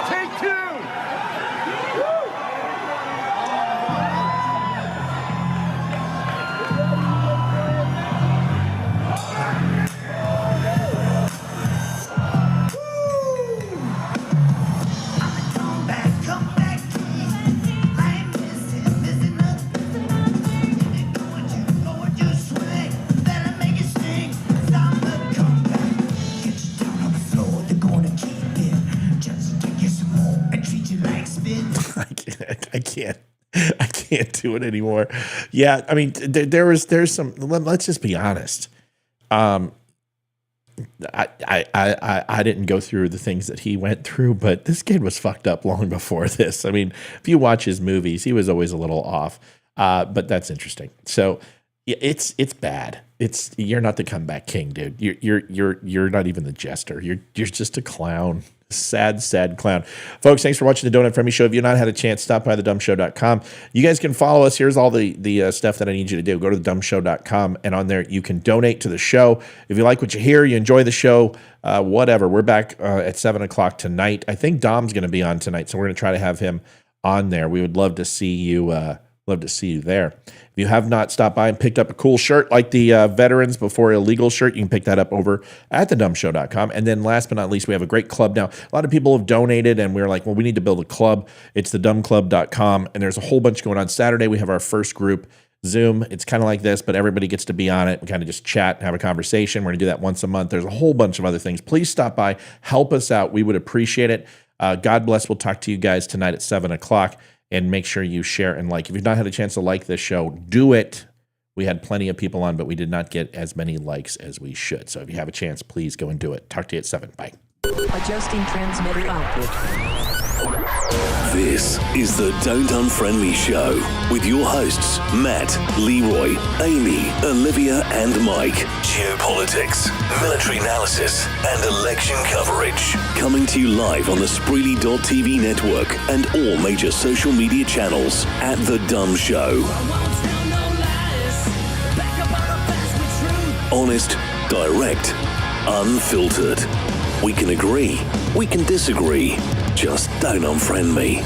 Take two! I can't do it anymore. Yeah, I mean, there's some. Let's just be honest. I didn't go through the things that he went through, but this kid was fucked up long before this. I mean, if you watch his movies, he was always a little off. But that's interesting. So it's bad. You're not the comeback king, dude. You're not even the jester. You're just a clown. Sad clown. Folks, thanks for watching the Donut Friendly Show. If you've not had a chance, stop by thedumshow.com. You guys can follow us. Here's all the stuff that I need you to do. Go to thedumshow.com, and on there you can donate to the show. If you like what you hear, you enjoy the show, whatever. We're back at 7 o'clock tonight. I think Dom's going to be on tonight, so we're going to try to have him on there. We would love to see you. Love to see you there. If you have not stopped by and picked up a cool shirt like the Veterans Before Illegal shirt, you can pick that up over at thedumshow.com. And then last but not least, we have a great club now. A lot of people have donated, and we were like, well, we need to build a club. It's thedumclub.com, and there's a whole bunch going on. Saturday, we have our first group Zoom. It's kind of like this, but everybody gets to be on it and kind of just chat and have a conversation. We're going to do that once a month. There's a whole bunch of other things. Please stop by. Help us out. We would appreciate it. God bless. We'll talk to you guys tonight at 7 o'clock. And make sure you share and like. If you've not had a chance to like this show, do it. We had plenty of people on, but we did not get as many likes as we should. So if you have a chance, please go and do it. Talk to you at 7. Bye. Adjusting transmitter output. This is the Don't Unfriend Me Show with your hosts, Matt, Leroy, Amy, Olivia, and Mike. Geopolitics, military analysis, and election coverage. Coming to you live on the Spreely.tv network and all major social media channels at The DUM Show. Honest, direct, unfiltered. We can agree, we can disagree. Just don't unfriend me.